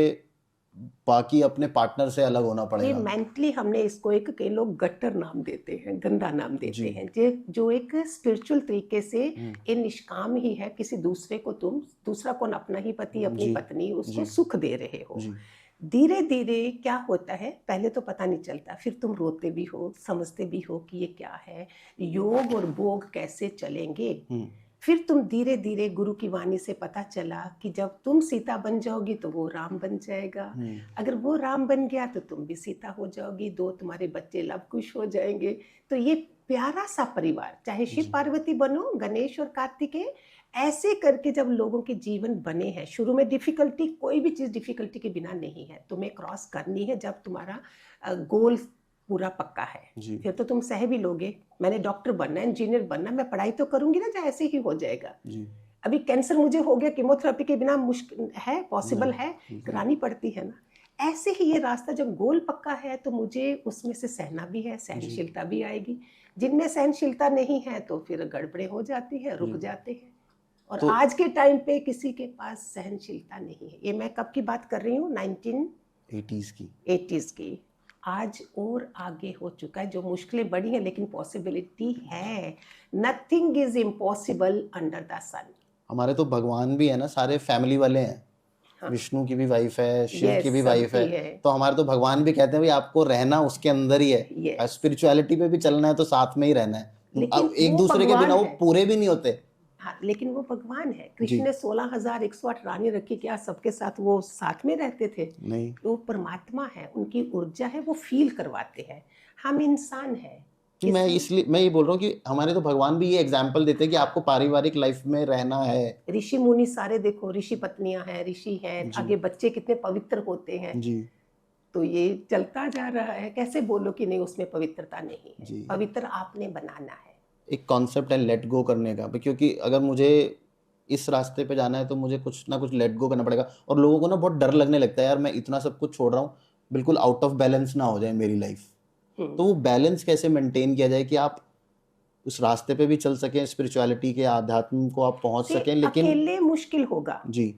बाकी अपने पार्टनर से अलग होना ये पड़ेगा। मेंटली हमने इसको एक, कई लोग गट्टर नाम देते हैं, गंदा नाम देते हैं, जो एक स्पिरिचुअल तरीके से ये निष्काम ही है। किसी दूसरे को तुम, दूसरा कौन, अपना ही पति अपनी पत्नी, उसको सुख दे रहे हो। धीरे धीरे क्या होता है, पहले तो पता नहीं चलता, फिर तुम रोते भी हो, समझते भी हो कि ये क्या है, योग और भोग कैसे चलेंगे। फिर तुम धीरे धीरे गुरु की वाणी से पता चला कि जब तुम सीता बन जाओगी तो वो राम बन जाएगा। अगर वो राम बन गया तो तुम भी सीता हो जाओगी, 2 तुम्हारे बच्चे लव कुश हो जाएंगे। तो ये प्यारा सा परिवार, चाहे शिव पार्वती बनो, गणेश और कार्तिकेय, ऐसे करके जब लोगों के जीवन बने हैं। शुरू में डिफिकल्टी, कोई भी चीज डिफिकल्टी के बिना नहीं है, तुम्हें क्रॉस करनी है जब तुम्हारा गोल पूरा पक्का है। फिर तो तुम सह भी लोगे। मैंने डॉक्टर बनना है, इंजीनियर बनना, मैं पढ़ाई तो करूंगी ना, चाहे ऐसे ही हो जाएगा। अभी कैंसर मुझे हो गया, कीमोथेरेपी के बिना मुश्किल है, पॉसिबल है, करानी पड़ती है ना। ऐसे ही ये रास्ता जब गोल पक्का है तो मुझे उसमें से सहना भी है, सहनशीलता भी आएगी। जिनमें सहनशीलता नहीं है तो फिर गड़बड़े हो जाती है, रुक जाते हैं। और तो आज के टाइम पे किसी के पास सहनशीलता नहीं है। ये मैं कब की बात कर रही हूँ, 80s की 1980s की। आज और आगे हो चुका है, जो मुश्किलें बड़ी हैं लेकिन पॉसिबिलिटी है। Nothing is impossible under the sun. हमारे तो भगवान भी है ना, सारे फैमिली वाले हैं। हाँ, विष्णु की भी वाइफ है, शिव की यस, भी वाइफ है। सबकी है। तो हमारे तो भगवान भी कहते हैं भाई आपको रहना उसके अंदर ही है। यस, स्पिरिचुअलिटी पे भी चलना है तो साथ में ही रहना है। लेकिन अब एक वो दूसरे के बिना भगवान वो है। पूरे भी नहीं होते। हाँ, लेकिन वो भगवान है। जी कृष्ण ने 16,108 रानी रखी, क्या सबके साथ वो साथ में रहते थे? नहीं, वो परमात्मा है, उनकी ऊर्जा है, वो फील करवाते हैं। हम इंसान हैं। कि मैं किसी इसलिए मैं ये बोल रहा हूँ कि हमारे तो भगवान भी ये एग्जाम्पल देते हैं कि हाँ, आपको पारिवारिक लाइफ में रहना है। ऋषि मुनि सारे देखो, ऋषि पत्नियां हैं, ऋषि हैं, जी आगे बच्चे कितने पवित्र होते हैं। जी तो ये चलता जा रहा है। कैसे बोलो कि नहीं उसमें पवित्रता नहीं है? जी। पवित्र आपने बनाना है। एक कॉन्सेप्ट है लेट गो करने का, क्योंकि अगर मुझे इस रास्ते पे जाना है तो मुझे कुछ ना कुछ लेट गो करना पड़ेगा। और लोगों को ना बहुत डर लगने लगता है, यार मैं इतना सब कुछ छोड़ रहा हूँ, बिल्कुल आउट ऑफ बैलेंस ना हो जाए मेरी लाइफ। तो वो बैलेंस कैसे मेंटेन किया जाए कि आप उस रास्ते पे भी चल सकें, स्पिरिचुअलिटी के आध्यात्म को आप पहुंच से सकें, लेकिन अकेले मुश्किल होगा। जी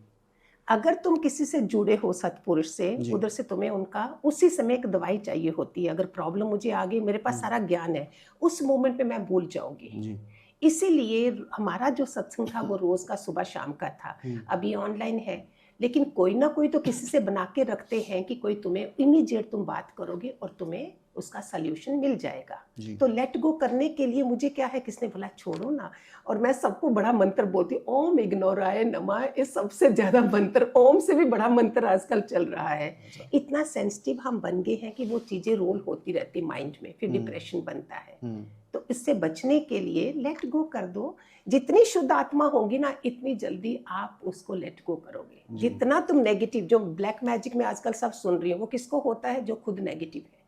अगर तुम किसी से जुड़े हो सतपुरुष से, जी उधर से तुम्हें उनका उसी समय एक दवाई चाहिए होती है। अगर प्रॉब्लम मुझे आ गई, मेरे पास सारा ज्ञान है, उस मोमेंट पे मैं भूल जाऊंगी। जी इसीलिए हमारा जो सत्संग था वो रोज का सुबह शाम का था। अभी ऑनलाइन है, लेकिन कोई ना कोई तो किसी से बना के रखते हैं कि कोई तुम्हें इमीडिएट तुम बात करोगे और तुम्हें उसका सल्यूशन मिल जाएगा। जी तो लेट गो करने के लिए मुझे क्या है, किसने बोला छोड़ो ना। और मैं सबको बड़ा मंत्र बोलती हूँ, ओम इग्नोराय नमः। ये सबसे ज्यादा मंत्र, ओम से भी बड़ा मंत्र आजकल चल रहा है। अच्छा इतना सेंसिटिव हम बन गए हैं कि वो चीजें रोल होती रहती माइंड में, फिर डिप्रेशन बनता है। तो इससे बचने के लिए लेट गो कर दो। जितनी शुद्ध आत्मा होगी ना, इतनी जल्दी आप उसको लेट गो करोगे। जितना तुम नेगेटिव, जो ब्लैक मैजिक में आजकल सब सुन रही हो, वो किसको होता है? जो खुद नेगेटिव है।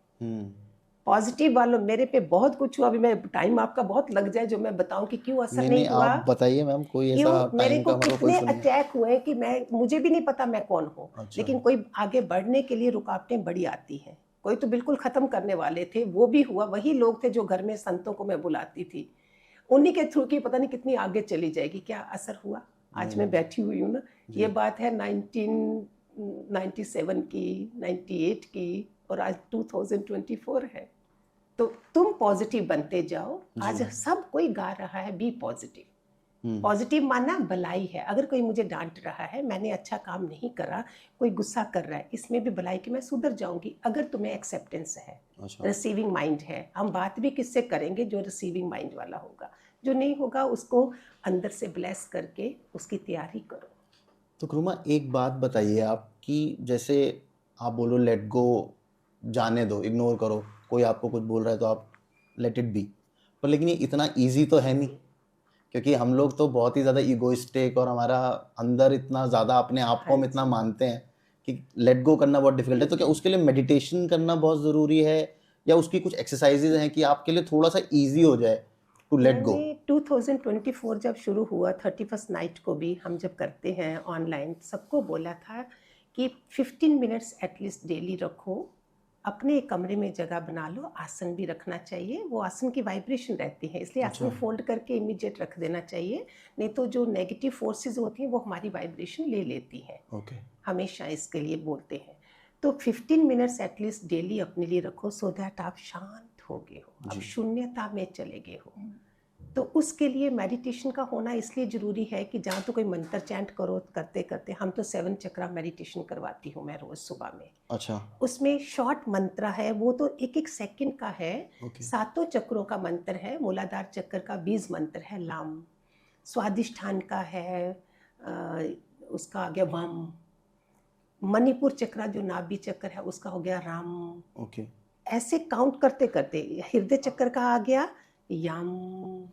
पॉजिटिव वालों, मेरे पे बहुत कुछ हुआ। अभी मैं, टाइम आपका बहुत लग जाए जो मैं बताऊं कि क्यों असर नहीं नहीं नहीं, हुआ। आप बताइए मैम, कोई क्यों ऐसा मेरे टाइम को का हमारे को कोई कितने सुन नहीं। अटैक हुए कि मुझे भी नहीं पता मैं कौन हूँ। अच्छा लेकिन कोई आगे बढ़ने के लिए रुकावटें बड़ी आती हैं। कोई तो बिल्कुल खत्म करने वाले थे, वो भी हुआ। वही लोग थे जो घर में संतों को मैं बुलाती थी, उन्हीं के थ्रू की पता नहीं कितनी आगे चली जाएगी। क्या असर हुआ? आज मैं बैठी हुई हूँ ना। ये बात है 1997 की, 98 की, और आज 2024 है। तो तुम पॉजिटिव बनते जाओ। आज सब कोई गा रहा है बी पॉजिटिव। पॉजिटिव मानना भलाई है। अगर कोई मुझे डांट रहा है, मैंने अच्छा काम नहीं करा, कोई गुस्सा कर रहा है, इसमें भी भलाई कि मैं सुधर जाऊंगी। अगर तुम्हें एक्सेप्टेंस है, रिसीविंग माइंड है। हम बात भी किससे करेंगे? जो रिसीविंग माइंड वाला होगा। जो नहीं होगा उसको अंदर से ब्लेस करके उसकी तैयारी करो। तो क्रुमा एक बात बताइए आप, कि जैसे आप बोलो लेट गो, जाने दो, इग्नोर करो, कोई आपको कुछ बोल रहा है तो आप लेट इट बी, पर लेकिन ये इतना इजी तो है नहीं, क्योंकि हम लोग तो बहुत ही ज़्यादा ईगोइस्टिक और हमारा अंदर इतना ज़्यादा अपने आप को हम इतना मानते हैं कि लेट गो करना बहुत डिफिकल्ट है। तो क्या उसके लिए मेडिटेशन करना बहुत ज़रूरी है, या उसकी कुछ एक्सरसाइजेज हैं कि आपके लिए थोड़ा सा ईजी हो जाए टू लेट गो? 2024 जब शुरू हुआ, 31st नाइट को भी हम जब करते हैं ऑनलाइन, सबको बोला था कि 15 मिनट्स एटलीस्ट डेली रखो। अपने कमरे में जगह बना लो, आसन भी रखना चाहिए। वो आसन की वाइब्रेशन रहती है, इसलिए आसन फोल्ड करके इमीडिएट रख देना चाहिए। नहीं तो जो नेगेटिव फोर्सेस होती हैं वो हमारी वाइब्रेशन ले लेती हैं। हमेशा इसके लिए बोलते हैं। तो 15 मिनट्स एटलीस्ट डेली अपने लिए रखो, सो दैट आप शांत हो गए हो, अब शून्यता में चले गए हो। तो उसके लिए मेडिटेशन का होना इसलिए ज़रूरी है कि जहाँ तो कोई मंत्र चैंट करो, करते करते, हम तो 7 चक्रा मेडिटेशन करवाती हूँ मैं रोज़ सुबह में। अच्छा, उसमें शॉर्ट मंत्र है, वो तो 1-1 सेकंड का है। 7 चक्रों का मंत्र है। मूलाधार चक्र का 20 मंत्र है लाम। स्वादिष्ठान का है उसका आ गया वम। मणिपुर चक्र जो नाभि चक्र है उसका हो गया राम। ऐसे काउंट करते करते हृदय चक्र का आ गया यम,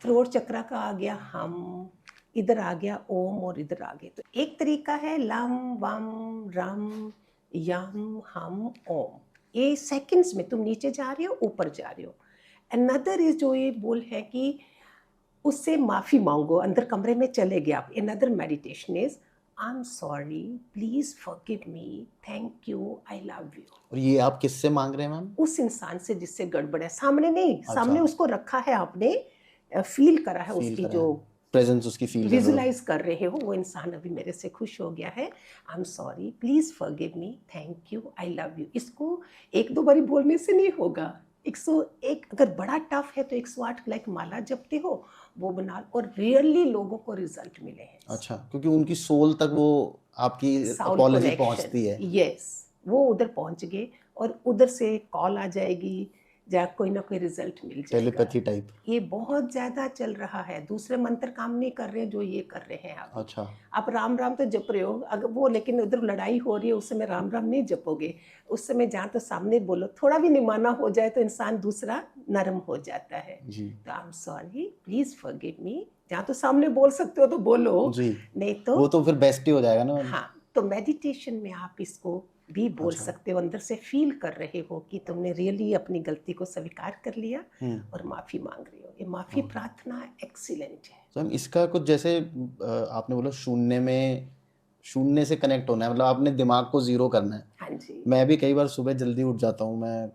थ्रोट चक्र का आ गया हम, इधर आ गया ओम, और इधर आ गए। तो एक तरीका है लम वम रम यम हम ओम। ये सेकंड्स में तुम नीचे जा रहे हो, ऊपर जा रहे हो। अनदर इज जो ये बोल है कि उससे माफी मांगो, अंदर कमरे में चले गए आप। Another meditation is I am sorry, please forgive me, thank you, I love you. और ये आप किससे मांग रहे हैं मैम? उस इंसान से जिससे गड़बड़ है, सामने नहीं, अच्छा। सामने उसको रखा है आपने, फील करा है, फील उसकी करा जो है, प्रेजेंस उसकी फील कर रहे हो। विजुलाइज कर रहे हो, वो इंसान अभी मेरे से खुश हो गया है। I am sorry, please forgive me, thank you, I love you. इसको एक दो बारी बोलने से नहीं होगा, 101, अगर बड़ा टफ है तो 108 लाइक माला जपते हो वो बना, और रियली लोगों को रिजल्ट मिले हैं। अच्छा, क्योंकि उनकी सोल तक वो आपकी साउंड अपॉलजी कनेक्शन, पहुंचती है। यस, वो उधर पहुंच गए और उधर से कॉल आ जाएगी, या कोई ना कोई रिजल्ट मिल जाएगा। Telepathy type. ये बहुत ज्यादा चल रहा है, दूसरे मंत्र काम नहीं कर रहे जो ये कर रहे हैं आप। अच्छा। आप राम राम तो जप रहे हो, अगर वो लेकिन उधर लड़ाई हो रही है, उस समय राम राम नहीं जपोगे, उस समय जहाँ तो सामने बोलो, थोड़ा भी निमाना हो जाए तो इंसान दूसरा नरम हो जाता है जी तो I am sorry, please forgive me, जहाँ तो सामने बोल सकते हो तो बोलो, जी, नहीं तो वो तो फिर बेस्ट ही हो जाएगा ना। हाँ, तो मेडिटेशन में आप इसको भी बोल अच्छा। सकते हो, अंदर से फील कर रहे हो कि तुमने रियली अपनी गलती को स्वीकार कर लिया और माफी मांग रहे हो। ये माफी प्रार्थना एक्सीलेंट है। तो हम इसका कुछ जैसे आपने बोला शून्य में, शून्य से कनेक्ट होना है, मतलब आपने दिमाग को जीरो करना है। हाँ जी, मैं भी कई बार सुबह जल्दी उठ जाता हूँ, मैं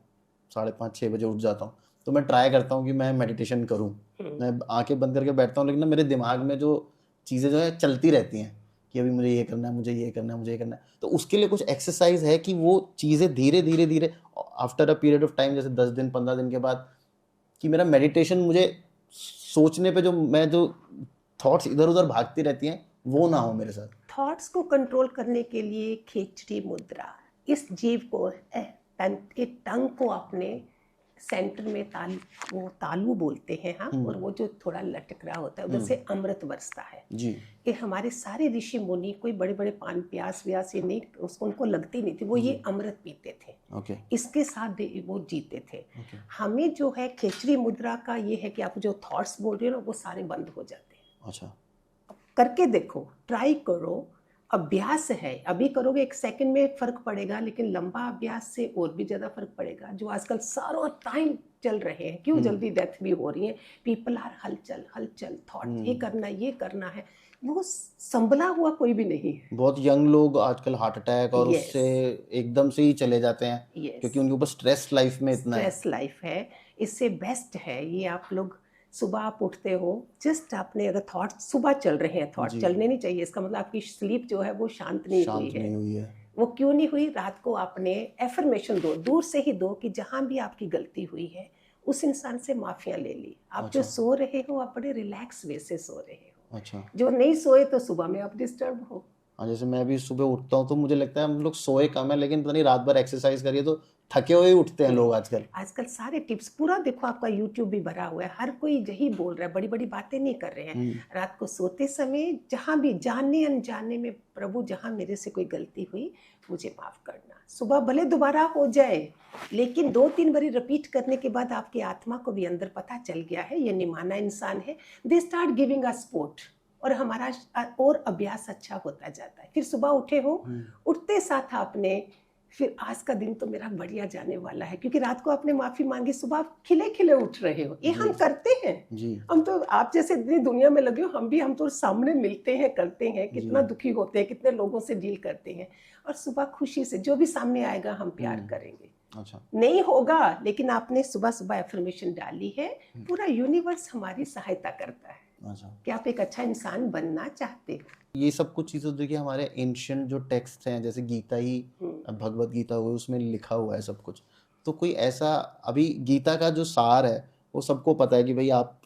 5:30-6 बजे उठ जाता हूँ, तो मैं ट्राई करता हूँ कि मैं मेडिटेशन करूँ, मैं आंखें बंद करके बैठता हूँ, लेकिन ना मेरे दिमाग में जो चीज़ें जो है चलती रहती हैं कि अभी मुझे ये करना है, मुझे ये करना है, मुझे ये करना है। तो उसके लिए कुछ एक्सरसाइज है कि वो चीज़ें धीरे धीरे धीरे after a period of time, जैसे 10 दिन 15 दिन के बाद, कि मेरा मेडिटेशन, मुझे सोचने पे जो थॉट्स इधर उधर भागती रहती हैं वो ना हो मेरे साथ। थॉट्स को कंट्रोल करने के लिए खेचड़ी मुद्रा, इस जीव को टंग को अपने सेंटर में वो तालू बोलते हैं हम, और वो जो थोड़ा लटक रहा होता है उधर से अमृत बरसता है। जी ये हमारे सारे ऋषि मुनि कोई बड़े बड़े पान प्यास व्यास ये नहीं, उसको उनको लगती नहीं थी, वो ये अमृत पीते थे, ओके इसके साथ वो जीते थे। ओके। हमें जो है खेचड़ी मुद्रा का ये है कि आप जो थॉट्स बोल रहे हो ना वो सारे बंद हो जाते हैं। अच्छा करके देखो, ट्राई करो, अभ्यास है, अभी करोगे 1 सेकंड में फर्क पड़ेगा, लेकिन लंबा अभ्यास से और भी ज्यादा फर्क पड़ेगा। जो आजकल सारा टाइम चल रहे हैं, क्यों जल्दी डेथ भी हो रही है, पीपल आर हलचल हलचल, थॉट ये करना है, वो संभला हुआ कोई भी नहीं है। बहुत यंग लोग आजकल हार्ट अटैक और Yes. उससे एकदम से ही चले जाते हैं, Yes. क्योंकि उनके ऊपर स्ट्रेस लाइफ में इतना है। स्ट्रेस लाइफ है, इससे बेस्ट है ये, आप लोग सुबह आप उठते हो, जस्ट आपने अगर थॉट सुबह चल रहे हैं, थॉट जी। चलने नहीं चाहिए, इसका मतलब आपकी स्लीप जो है वो शांत नहीं हुई शांत है। नहीं हुई है। वो क्यों नहीं हुई? रात को आपने एफर्मेशन दो, दूर से ही दो, कि जहां भी आपकी गलती हुई है उस इंसान से माफियां ले ली। आप जो सो रहे हो आप बड़े रिलैक्स वे से सो रहे हो। अच्छा। जो नहीं सोए तो सुबह में आप डिस्टर्ब हो। हाँ, जैसे मैं भी सुबह उठता हूँ तो मुझे लगता है हम लोग सोए कम है, लेकिन पता नहीं रात भर एक्सरसाइज करिए तो थके हुए ही उठते हैं लोग आजकल। आजकल सारे टिप्स पूरा देखो, आपका यूट्यूब भी भरा हुआ है, हर कोई यही बोल रहा है, बड़ी बड़ी बातें नहीं कर रहे हैं। रात को सोते समय जहां भी जाने अनजाने में, प्रभु जहां मेरे से कोई गलती हुई मुझे माफ करना। सुबह भले दोबारा हो जाए, लेकिन 2-3 बारी रिपीट करने के बाद आपकी आत्मा को भी अंदर पता चल गया है ये निमाना इंसान है, they start giving us support, और हमारा और अभ्यास अच्छा होता जाता है। फिर सुबह उठे हो, उठते साथ आपने फिर आज का दिन तो मेरा बढ़िया जाने वाला है, क्योंकि रात को आपने माफी मांगी, सुबह खिले खिले उठ रहे हो। ये हम करते हैं जी। हम तो आप जैसे इतनी दुनिया में लगे हो, हम तो सामने मिलते हैं, करते हैं, कितना दुखी होते हैं, कितने लोगों से डील करते हैं, और सुबह खुशी से जो भी सामने आएगा हम प्यार करेंगे। अच्छा। नहीं होगा, लेकिन आपने सुबह सुबह एफर्मेशन डाली है, पूरा यूनिवर्स हमारी सहायता करता है। अच्छा। कि आप एक अच्छा इंसान बनना चाहते हो। ये सब कुछ चीज़ें देखिए हमारे एंशियंट जो टेक्स्ट हैं, जैसे गीता ही, भगवत गीता हुई, उसमें लिखा हुआ है सब कुछ। तो कोई ऐसा, अभी गीता का जो सार है वो सबको पता है कि भाई आप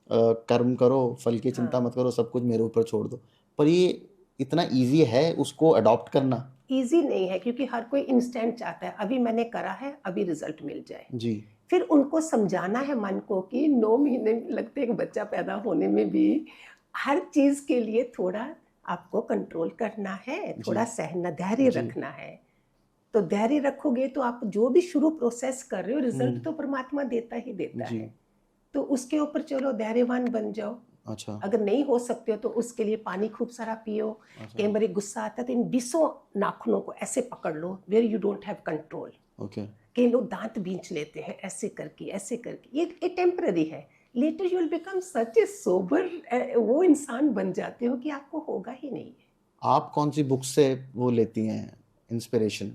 कर्म करो, फल की चिंता मत करो, सब कुछ मेरे ऊपर छोड़ दो, पर ये इतना इजी है उसको अडॉप्ट करना? इजी नहीं है, क्योंकि हर कोई इंस्टेंट चाहता है, अभी मैंने करा है अभी रिजल्ट मिल जाए। जी। फिर उनको समझाना है मन को कि 9 महीने लगते एक बच्चा पैदा होने में भी, हर चीज के लिए थोड़ा आपको कंट्रोल करना है, थोड़ा सहना, धैर्य रखना है। तो धैर्य रखोगे तो आप जो भी शुरू प्रोसेस कर रहे हो, रिजल्ट तो परमात्मा देता ही देता है। तो उसके ऊपर चलो, धैर्यवान बन जाओ। अच्छा। अगर नहीं हो सकते हो तो उसके लिए पानी खूब सारा पियो। कई बार गुस्सा आता है तो इन 20 नाखूनों को ऐसे पकड़ लो, where you don't have control. Okay. कई लोग दांत बींच लेते हैं ऐसे करके, ये टेम्पररी है। Later you will become such a sober, वो इंसान बन जाते हो कि आपको होगा ही नहीं है। आप कौन सी बुक से वो लेती हैं इंस्पिरेशन?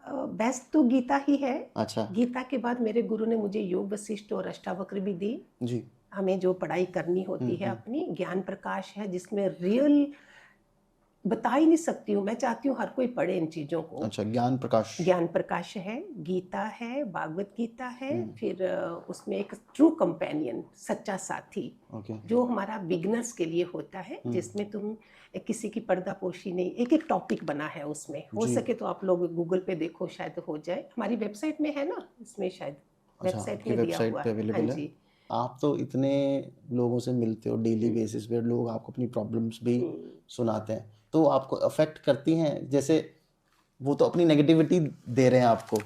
बेस्ट तो गीता ही है। अच्छा। गीता के बाद मेरे गुरु ने मुझे योग वशिष्ठ और अष्टावक्र भी दी। जी। हमें जो पढ़ाई करनी होती है अपनी, ज्ञान प्रकाश है जिसमें रियल बता ही नहीं सकती हूँ, मैं चाहती हूँ हर कोई पढ़े इन चीज़ों को। अच्छा, ज्ञान प्रकाश। ज्ञान प्रकाश है, गीता है, भागवत गीता है, फिर उसमें एक ट्रू कंपेनियन, सच्चा साथी, ओके। जो हमारा बिगनर्स के लिए होता है, जिसमें तुम किसी की पर्दापोशी नहीं, एक एक टॉपिक बना है उसमें। हो जी। सके तो आप लोग गूगल पे देखो, शायद हो जाए। हमारी वेबसाइट में है ना, इसमें शायद अच्छा, वेबसाइट आपकी में दिया वेबसाइट हुआ पे है। हाँ अवेलेबल है। जी। आप तो इतने लोगों से मिलते हो डेली बेसिस पे, लोग आपको अपनी प्रॉब्लम्स भी सुनाते हैं, तो आपको अफेक्ट करती हैं? जैसे वो तो अपनी नेगेटिविटी दे रहे हैं आपको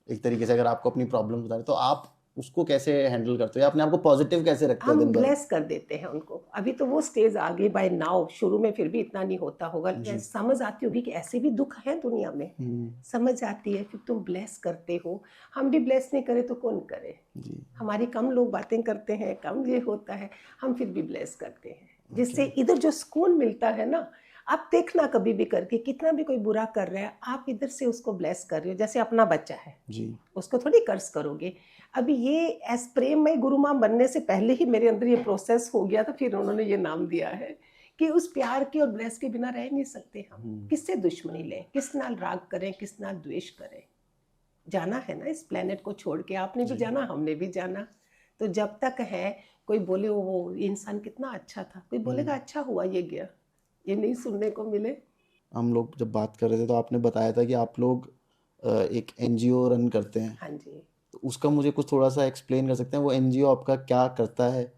एक तरीके से, अगर आपको अपनी प्रॉब्लम बता रहे तो आप उसको कैसे हैंडल करते हो, या अपने आप को पॉजिटिव कैसे रखते हो हम दिन भर? ब्लेस कर देते हैं उनको। अभी तो वो स्टेज आ गई बाय नाउ, शुरू में फिर भी इतना नहीं होता होगा, समझ आती होगी कि ऐसे भी दुख है दुनिया में, समझ आती है, फिर तुम ब्लेस करते हो। हम भी ब्लेस नहीं करे तो कौन करे? जी। हमारी कम लोग बातें करते हैं, कम ये होता है, हम फिर भी ब्लेस करते हैं, जिससे इधर जो सुकून मिलता है ना। आप देखना कभी भी करके, कितना भी कोई बुरा कर रहा है, आप इधर से उसको ब्लेस कर रहे हो। जैसे अपना बच्चा है जी। उसको थोड़ी कर्ज करोगे। अभी ये एस प्रेम में गुरु माँ बनने से पहले ही मेरे अंदर ये प्रोसेस हो गया था, फिर उन्होंने ये नाम दिया है कि उस प्यार के और ब्लेस के बिना रह नहीं सकते हम। किससे दुश्मनी लें, किस नाल राग करें, किस नाल द्वेष करें? जाना है ना इस प्लेनेट को छोड़ के, आपने भी जाना, हमने भी जाना। तो जब तक है, कोई बोले वो इंसान कितना अच्छा था, कोई बोलेगा अच्छा हुआ ये गया, ये नहीं सुनने को मिले। हम लोग जब बात कर रहे थे तो आपने बताया था कि आप लोग एक एनजीओ रन करते हैं, हाँ जी। तो उसका मुझे कुछ थोड़ा सा एक्सप्लेन कर सकते हैं? वो एनजीओ आपका क्या करता है?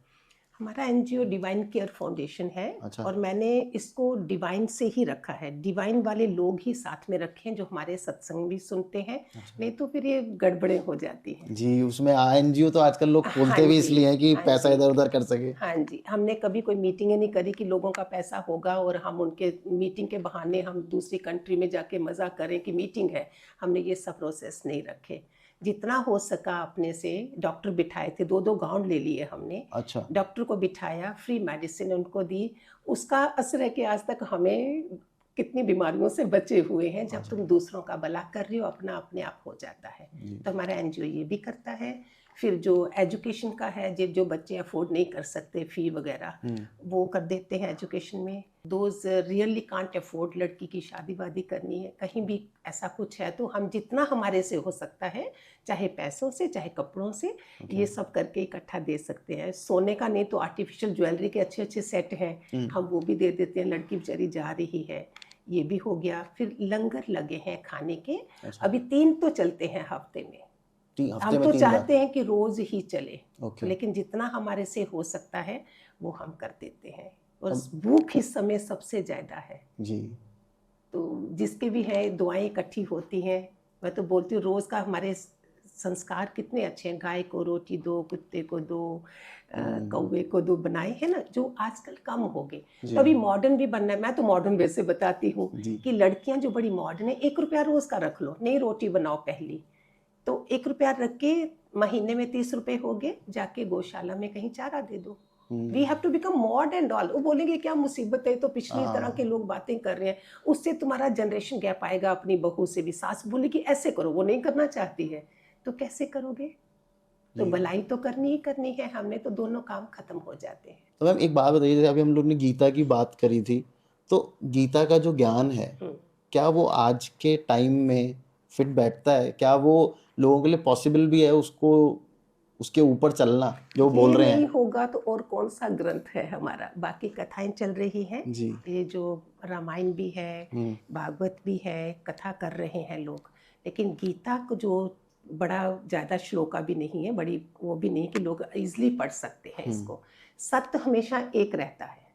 हमारा एनजीओ डिवाइन केयर फाउंडेशन है। अच्छा। और मैंने इसको डिवाइन से ही रखा है, डिवाइन वाले लोग ही साथ में रखे हैं जो हमारे सत्संग भी सुनते हैं। नहीं तो फिर ये गड़बड़े हो जाती हैं। जी, उसमें एनजीओ तो आजकल लोग हाँ खोलते भी जी, इसलिए हैं कि हाँ पैसा जी, इधर उधर कर सके। हाँ जी। हमने कभी कोई मीटिंगें नहीं करी कि लोगों का पैसा होगा और हम उनके मीटिंग के बहाने हम दूसरी कंट्री में जाके मज़ा करें कि मीटिंग है। हमने ये सब प्रोसेस नहीं रखे। जितना हो सका अपने से, डॉक्टर बिठाए थे, 2-2 गाउन ले लिए हमने। अच्छा। डॉक्टर को बिठाया, फ्री मेडिसिन उनको दी। उसका असर है कि आज तक हमें कितनी बीमारियों से बचे हुए हैं। जब तुम दूसरों का भला कर रहे हो, अपना अपने आप हो जाता है। तो हमारा एनजीओ ये भी करता है। फिर जो एजुकेशन का है, जो बच्चे अफोर्ड नहीं कर सकते फी वगैरह, वो कर देते हैं एजुकेशन में। दोज रियली कांट अफोर्ड, लड़की की शादी वादी करनी है, कहीं भी ऐसा कुछ है, तो हम जितना हमारे से हो सकता है, चाहे पैसों से चाहे कपड़ों से, ये सब करके इकट्ठा दे सकते हैं। सोने का नहीं तो आर्टिफिशियल ज्वेलरी के अच्छे अच्छे सेट हैं, हम वो भी दे देते हैं। लड़की बेचारी जा रही है, ये भी हो गया। फिर लंगर लगे हैं खाने के। अभी 3 तो चलते हैं हफ्ते में। हम तो चाहते हैं कि रोज ही चले, लेकिन जितना हमारे से हो सकता है वो हम कर देते हैं। और भूख इस समय सबसे ज्यादा है जी। तो जिसके भी है, दुआएं इकट्ठी होती हैं। मैं तो बोलती हूँ रोज का हमारे संस्कार कितने अच्छे हैं। गाय को रोटी दो, कुत्ते को दो, कौवे को दो, बनाए हैं ना, जो आजकल कम हो गए। तो अभी मॉडर्न भी बनना है। मैं तो मॉडर्न वैसे बताती हूँ कि लड़कियां जो बड़ी मॉडर्न है, 1 रुपया रोज का रख लो, नई रोटी बनाओ पहली तो 1 रुपया रख के महीने में 30 रुपए हो गए, जाके गौशाला में कहीं चारा दे दो। We have to become modern and all. वो बोलेंगे क्या मुसीबत है, तो पिछली तरह के लोग बातें कर रहे हैं, उससे तुम्हारा जनरेशन गैप आएगा। अपनी बहू से भी सास बोलेगी ऐसे करो, वो नहीं करना चाहती है, तो कैसे करोगे? तो भलाई तो करनी ही करनी है, हमने तो दोनों काम खत्म हो जाते हैं। तो मैम एक बात बताइए, जैसे अभी हम लोग ने गीता की बात करी थी, तो गीता का जो ज्ञान है, क्या वो आज के टाइम में फिट बैठता है? क्या वो लोगों के लिए पॉसिबल भी है उसको, उसके ऊपर चलना जो बोल रहे हैं? नहीं होगा तो और कौन सा ग्रंथ है हमारा? बाकी कथाएं चल रही हैं जी। ये जो रामायण भी है, भागवत भी है, कथा कर रहे हैं लोग। लेकिन गीता को जो बड़ा ज़्यादा श्लोका भी नहीं है, बड़ी वो भी नहीं कि लोग इजीली पढ़ सकते हैं इसको। सत्य हमेशा एक रहता है।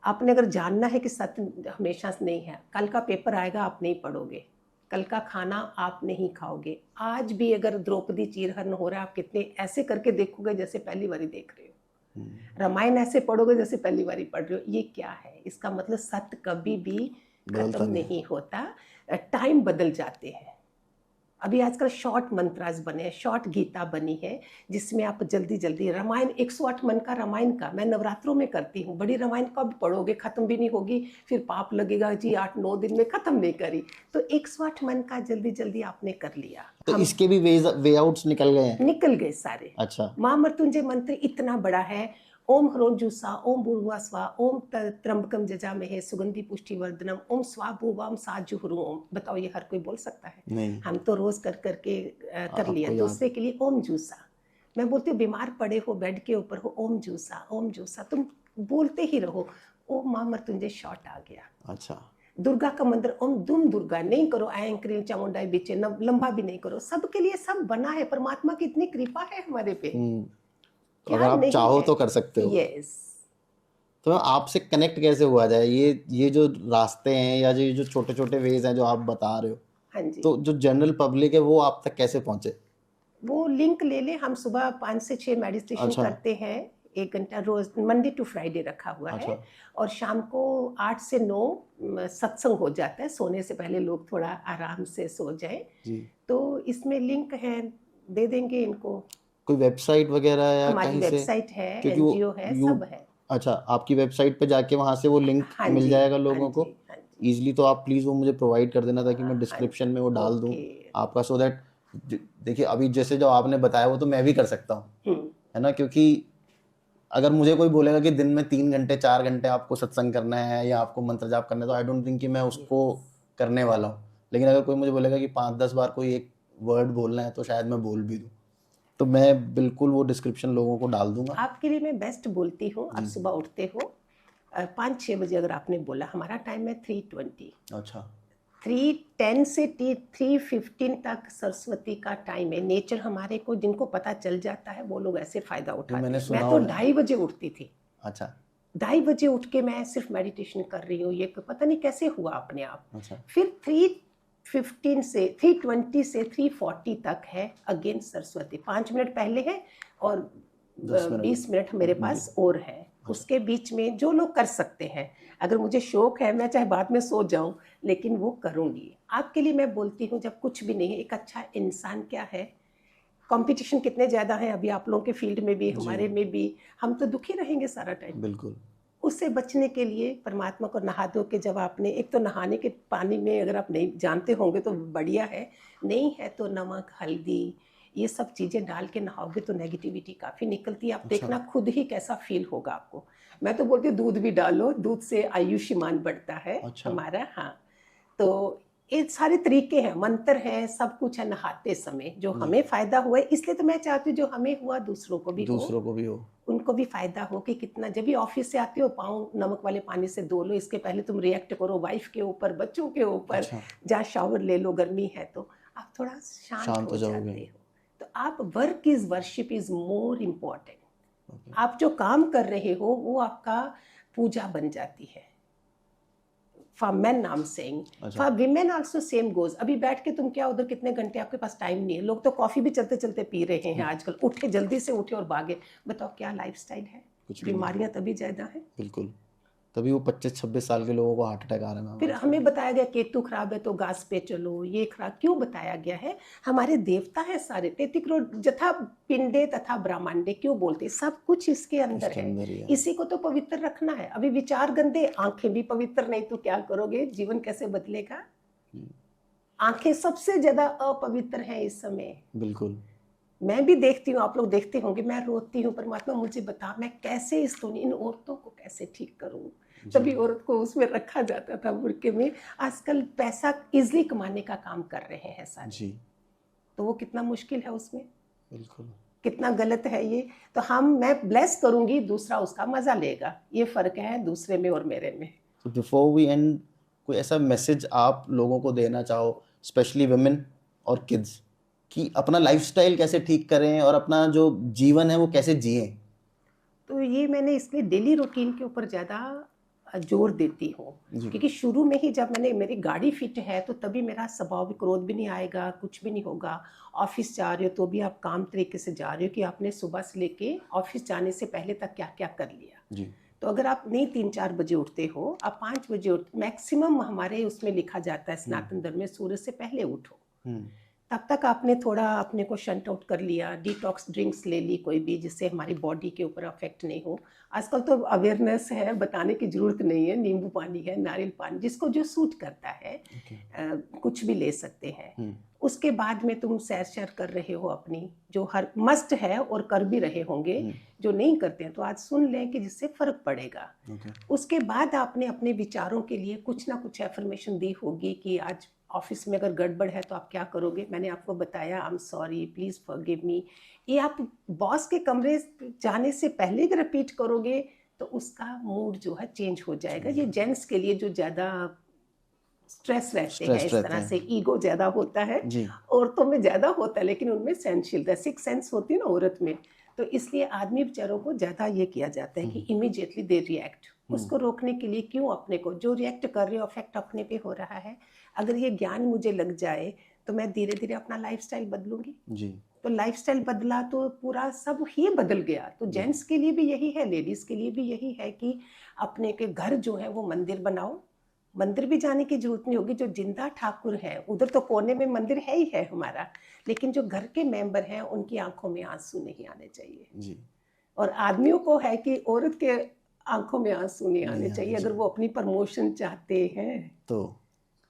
आपने अगर जानना है कि सत्य हमेशा नहीं है, कल का पेपर आएगा आप नहीं पढ़ोगे, कल का खाना आप नहीं खाओगे। आज भी अगर द्रौपदी चीरहरण हो रहा है, आप कितने ऐसे करके देखोगे जैसे पहली बारी देख रहे हो। रामायण ऐसे पढ़ोगे जैसे पहली बारी पढ़ रहे हो। ये क्या है? इसका मतलब सत्य कभी भी खत्म नहीं होता, टाइम बदल जाते हैं। अभी आजकल शॉर्ट मंत्रास बने हैं, शॉर्ट गीता बनी है, जिसमें आप जल्दी जल्दी रामायण 108 मन का रामायण का मैं नवरात्रों में करती हूँ। बड़ी रामायण कब पढ़ोगे, खत्म भी नहीं होगी, फिर पाप लगेगा जी 8-9 दिन में खत्म नहीं करी। तो 108 मन का जल्दी जल्दी आपने कर लिया। तो इसके भी वे आउट्स निकल गए हैं? निकल गए सारे। अच्छा। महामृत्युंजय मंत्र इतना बड़ा है, ओम ह्रों जुसा, ओम भूर्भुवः स्वः, ओम त्र्यंबकम जजामहे सुगंधि पुष्टि वर्धनम, ओम स्वाभुवम साजुहुरु ओम। बताओ ये हर कोई बोल सकता है? नहीं। हम तो रोज कर करके कर लिया। दूसरे के लिए ओम जूसा, मैं बोलती हूँ बीमार पड़े हो बेड के ऊपर हो, ओम जूसा ओम जूसा तुम बोलते ही रहो। ओम महामृत्युंजय शॉट आ गया। अच्छा। दुर्गा का मंत्र ओम दुम दुर्गा, नहीं करो ऐं क्रीं चामुंडाई बिचे, लंबा भी नहीं करो। सबके लिए सब बना है, परमात्मा की इतनी कृपा है हमारे पे। अगर आप चाहो तो कर सकते हो। यस। तो आपसे कनेक्ट कैसे हुआ जाए? ये जो रास्ते हैं या जो छोटे छोटे वेज हैं जो आप बता रहे हो, हाँ जी। तो जो जनरल पब्लिक है वो आप तक कैसे पहुंचे? वो लिंक ले ले। हम सुबह 5 से 6 मेडिटेशन करते हैं, 1 घंटा रोज, मंडे टू फ्राइडे रखा हुआ है। और शाम को 8 से 9 सत्संग हो जाता है, सोने से पहले लोग थोड़ा आराम से सो जाए। तो इसमें लिंक है, दे देंगे इनको। कोई वेबसाइट वगैरह या हमारी कहीं से? वेबसाइट है, एनजीओ है, सब है। अच्छा, आपकी वेबसाइट पे जाके वहां से वो लिंक मिल जाएगा लोगों को इजीली। तो आप प्लीज वो मुझे प्रोवाइड कर देना ताकि मैं डिस्क्रिप्शन में वो डाल दूं आपका, सो दैट देखिए अभी जैसे जो आपने बताया वो तो मैं भी कर सकता हूँ, है ना? क्योंकि अगर मुझे कोई बोलेगा कि दिन में 3 घंटे 4 घंटे आपको सत्संग करना है या आपको मंत्र जाप करना है, तो आई डोंट थिंक कि मैं उसको करने वाला हूँ। लेकिन अगर कोई मुझे बोलेगा कि 5-10 बार कोई एक वर्ड बोलना है तो शायद मैं बोल भी दूँ। तो मैं बिल्कुल वो डिस्क्रिप्शन लोगों को डाल दूंगा। आपके लिए मैं बेस्ट बोलती हूँ। आप सुबह उठते हो 5-6 बजे, अगर आपने बोला, हमारा टाइम है 3:20। अच्छा। 3:10 से 3:15 तक सरस्वती का टाइम है। नेचर हमारे को, जिनको पता चल जाता है वो लोग ऐसे फायदा उठाते हैं। मैं तो 2:30 बजे उठती थी। अच्छा। 2:30 बजे उठ के मैं सिर्फ मेडिटेशन कर रही हूँ, ये पता नहीं कैसे हुआ अपने आप। अच्छा। फिर 3:15 से 3:20 से 3:40 तक है अगेन सरस्वती, 5 मिनट पहले है और 20 मिनट मेरे पास और है। उसके बीच में जो लोग कर सकते हैं, अगर मुझे शौक है मैं चाहे बाद में सो जाऊं, लेकिन वो करूंगी। आपके लिए मैं बोलती हूँ, जब कुछ भी नहीं है, एक अच्छा इंसान क्या है। कंपटीशन कितने ज़्यादा है अभी आप लोगों के फील्ड में भी, हमारे में भी। हम तो दुखी रहेंगे सारा टाइम। बिल्कुल। उससे बचने के लिए परमात्मा को नहा धो के, जब आपने, एक तो नहाने के पानी में अगर आप नहीं जानते होंगे तो बढ़िया है, नहीं है तो नमक हल्दी ये सब चीज़ें डाल के नहाओगे तो नेगेटिविटी काफ़ी निकलती है। आप देखना खुद ही कैसा फील होगा आपको। मैं तो बोलती हूँ दूध भी डालो, दूध से आयुष्मान बढ़ता है हमारा। हाँ, तो ये सारे तरीके हैं, मंत्र है, सब कुछ है नहाते समय, जो हमें फ़ायदा हुआ है। इसलिए तो मैं चाहती हूँ जो हमें हुआ दूसरों को भी हो, उनको भी फ़ायदा हो। कि कितना, जब भी ऑफिस से आते हो पाँव नमक वाले पानी से धो लो, इसके पहले तुम रिएक्ट करो वाइफ के ऊपर, बच्चों के ऊपर। जहाँ शावर ले लो, गर्मी है तो आप थोड़ा शांत हो जाते हो। तो आप, work is worship is more important. आप जो काम कर रहे हो वो आपका पूजा बन जाती है। For men I'm saying, for women also same goes। अभी बैठ के तुम क्या उधर, कितने घंटे आपके पास टाइम नहीं है। लोग तो कॉफी भी चलते चलते पी रहे हैं आजकल, उठे जल्दी से उठे और भागे। बताओ क्या लाइफस्टाइल है। बीमारियां तभी ज्यादा है। बिल्कुल, तभी वो 25-26 साल के लोगों को हार्ट अटैक आ रहे हैं। फिर हमें बताया गया केतु खराब है तो घास पे चलो, ये खराब क्यों बताया गया है। हमारे देवता है सारे, 33 करोड़ जथा पिंडे तथा ब्रह्मांडे क्यों बोलते, सब कुछ इसके अंदर है। इसी को तो पवित्र रखना है। अभी विचार गंदे, आंखें भी पवित्र नहीं तो क्या करोगे, जीवन कैसे बदलेगा। आंखें सबसे ज्यादा अपवित्र है इस समय। बिल्कुल, मैं भी देखती हूँ, आप लोग देखते होंगे, मैं रोती हूँ, परमात्मा मुझे बता मैं कैसे इस इन औरतों को कैसे ठीक करूँ। तभी औरत को उसमें रखा जाता था बुर्के में। आजकल पैसा इजली कमाने का काम कर रहे हैं सारे जी, तो वो कितना मुश्किल है उसमें। बिल्कुल, कितना गलत है ये। तो मैं ब्लेस करूंगी, दूसरा उसका मजा लेगा, ये फर्क है दूसरे में और मेरे में। तो बिफोर वी एंड, कोई ऐसा मैसेज आप लोगों को देना चाहो, स्पेशली वुमेन और किड्स, कि अपना लाइफस्टाइल कैसे ठीक करें और अपना जो जीवन है वो कैसे जिएं? तो ये मैंने इसलिए डेली रूटीन के ऊपर ज़्यादा जोर देती हूँ, क्योंकि शुरू में ही जब मेरी गाड़ी फिट है तो तभी मेरा स्वभाव, क्रोध भी नहीं आएगा, कुछ भी नहीं होगा। ऑफिस जा रहे हो तो भी आप काम तरीके से जा रहे हो कि आपने सुबह से लेके ऑफिस जाने से पहले तक क्या क्या कर लिया जी। तो अगर आप नहीं 3-4 बजे उठते हो, आप 5 बजे उठ, मैक्सिमम हमारे उसमें लिखा जाता है सनातन धर्म में, सूर्य से पहले उठो। तब तक आपने थोड़ा अपने को शंट आउट कर लिया, डिटॉक्स ड्रिंक्स ले ली कोई भी, जिससे हमारी बॉडी के ऊपर अफेक्ट नहीं हो। आजकल तो अवेयरनेस है, बताने की ज़रूरत नहीं है, नींबू पानी है, नारियल पानी, जिसको जो सूट करता है ओके। कुछ भी ले सकते हैं। हम्म। उसके बाद में तुम सैर कर रहे हो अपनी, जो हर मस्ट है और कर भी रहे होंगे। जो नहीं करते हैं तो आज सुन लें कि जिससे फ़र्क पड़ेगा। ओके। उसके बाद आपने अपने विचारों के लिए कुछ ना कुछ एफर्मेशन दी होगी कि आज ऑफिस में अगर गड़बड़ है तो आप क्या करोगे। मैंने आपको बताया, I am sorry, please forgive me. ये आप बॉस के कमरे जाने से पहले भी रिपीट करोगे तो उसका मूड जो है चेंज हो जाएगा। ये जेंट्स के लिए जो ज़्यादा स्ट्रेस रहते हैं, स्ट्रेस इस रहते तरह से हैं। ईगो ज़्यादा होता है। जी। औरतों में ज़्यादा होता है लेकिन उनमें सहनशीलता, सिक्स सेंस होती है ना औरत में, तो इसलिए आदमी बेचारों को ज़्यादा ये किया जाता है कि इमीडिएटली दे रिएक्ट। उसको रोकने के लिए क्यों अपने को जो रिएक्ट कर रहे हो अफेक्ट अपने पे हो रहा है, अगर ये ज्ञान मुझे लग जाए तो मैं धीरे धीरे अपना लाइफस्टाइल बदलूंगी। जी। तो लाइफस्टाइल बदला तो पूरा सब ही बदल गया। तो जेंट्स के लिए भी यही है, लेडीज के लिए भी यही है कि अपने के घर जो है वो मंदिर बनाओ। मंदिर भी जाने की जरूरत नहीं होगी, जो जिंदा ठाकुर है उधर तो कोने में मंदिर है ही है हमारा, लेकिन जो घर के मेंबर हैं उनकी आंखों में आंसू नहीं आने चाहिए। जी। और आदमियों को है कि औरत के आंखों में आंसू नहीं आने नहीं आने चाहिए। अगर चाहिए। वो अपनी प्रमोशन चाहते हैं, तो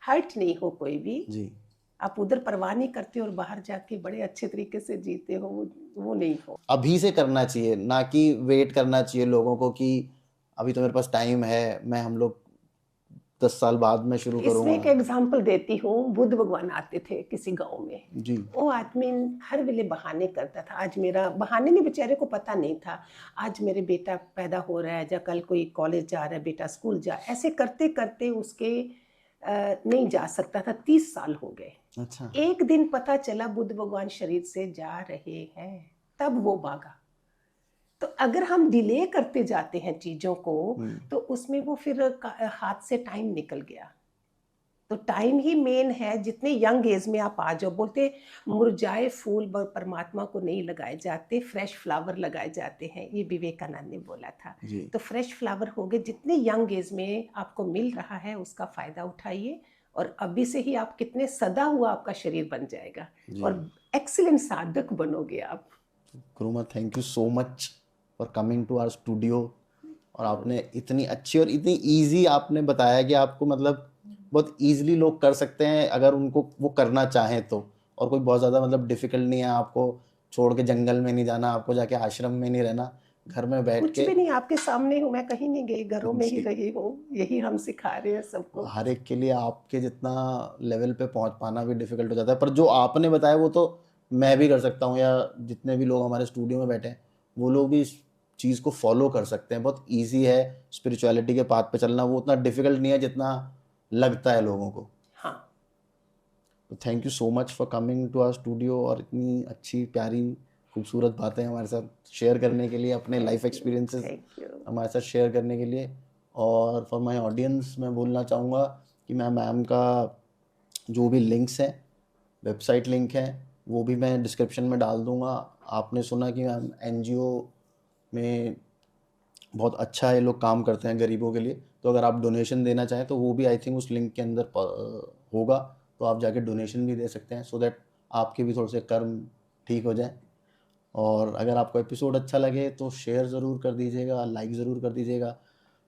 हर्ट नहीं हो कोई भी, जी। आप उधर परवाह नहीं करते और बाहर जाके बड़े अच्छे तरीके से जीते हो, वो नहीं हो। अभी से करना चाहिए, ना कि वेट करना चाहिए लोगों को कि अभी तो मेरे पास टाइम है, मैं हम लोग 10 साल बाद में शुरू इसमें एक करूँगा। एग्जाम्पल देती हूँ। बुद्ध भगवान आते थे किसी गांव में। जी। वो आदमी हर वेले बहाने करता था। आज मेरा बहाने नहीं, बेचारे को पता नहीं था आज मेरे बेटा पैदा हो रहा है, या कल कोई कॉलेज जा रहा है, बेटा स्कूल जा, ऐसे करते करते उसके नहीं जा सकता था। 30 साल हो गए। अच्छा। एक दिन पता चला बुद्ध भगवान शरीर से जा रहे हैं, तब वो भागा। तो अगर हम डिले करते जाते हैं चीजों को तो उसमें वो फिर हाथ से टाइम निकल गया। तो टाइम ही मेन है। जितने यंग एज में आप आ जाओ, बोलते मुरझाए फूल परमात्मा को नहीं लगाए जाते, फ्रेश फ्लावर लगाए जाते हैं, ये विवेकानंद ने बोला था। जी। तो फ्रेश फ्लावर हो गए, जितने यंग एज में आपको मिल रहा है उसका फायदा उठाइए, और अभी से ही आप कितने सदा हुआ आपका शरीर बन जाएगा जी। और एक्सीलेंट साधक बनोगे आप। Guruma, thank you so much for coming to our studio. और आपने इतनी अच्छी और इतनी इजी आपने बताया कि आपको मतलब बहुत इजीली लोग कर सकते हैं अगर उनको वो करना चाहें तो। और कोई बहुत ज़्यादा मतलब डिफ़िकल्ट नहीं है, आपको छोड़ के जंगल में नहीं जाना, आपको जाके आश्रम में नहीं रहना, घर में बैठ कुछ के। भी नहीं, आपके सामने हूँ, मैं कहीं नहीं गई, घरों में ही जी। रही हूँ। यही हम सिखा रहे हैं सबको। हर एक के लिए आपके जितना लेवल पे पहुंच पाना भी डिफ़िकल्ट हो जाता है, पर जो आपने बताया वो तो मैं भी कर सकता हूँ, या जितने भी लोग हमारे स्टूडियो में बैठे हैं वो लोग भी इस चीज़ को फॉलो कर सकते हैं। बहुत इजी है स्पिरिचुअलिटी के पाथ पे चलना, वो उतना डिफ़िकल्ट नहीं है जितना लगता है लोगों को। हाँ। तो thank you so much for coming to our studio और इतनी अच्छी प्यारी खूबसूरत बातें हमारे साथ शेयर करने के लिए, अपने लाइफ एक्सपीरियंसेस थैंक यू। हमारे साथ शेयर करने के लिए। और फॉर माय ऑडियंस मैं बोलना चाहूँगा कि मैं मैम का जो भी लिंक्स हैं, वेबसाइट लिंक हैं, वो भी मैं डिस्क्रिप्शन में डाल दूँगा। आपने सुना कि मैम एनजीओ में बहुत अच्छा ये लोग काम करते हैं गरीबों के लिए, तो अगर आप डोनेशन देना चाहें तो वो भी आई थिंक उस लिंक के अंदर होगा, तो आप जाके डोनेशन भी दे सकते हैं, सो दैट आपके भी थोड़े से कर्म ठीक हो जाए। और अगर आपको एपिसोड अच्छा लगे तो शेयर ज़रूर कर दीजिएगा, लाइक ज़रूर कर दीजिएगा।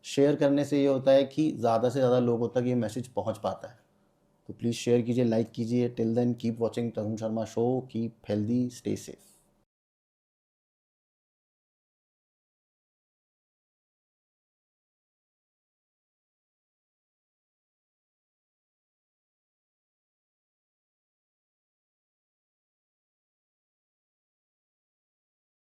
शेयर करने से ये होता है कि ज़्यादा से ज़्यादा लोगों तक ये मैसेज पहुंच पाता है। तो प्लीज़ शेयर कीजिए, लाइक कीजिए। Till then keep watching Tarun Sharma show, keep healthy, stay safe.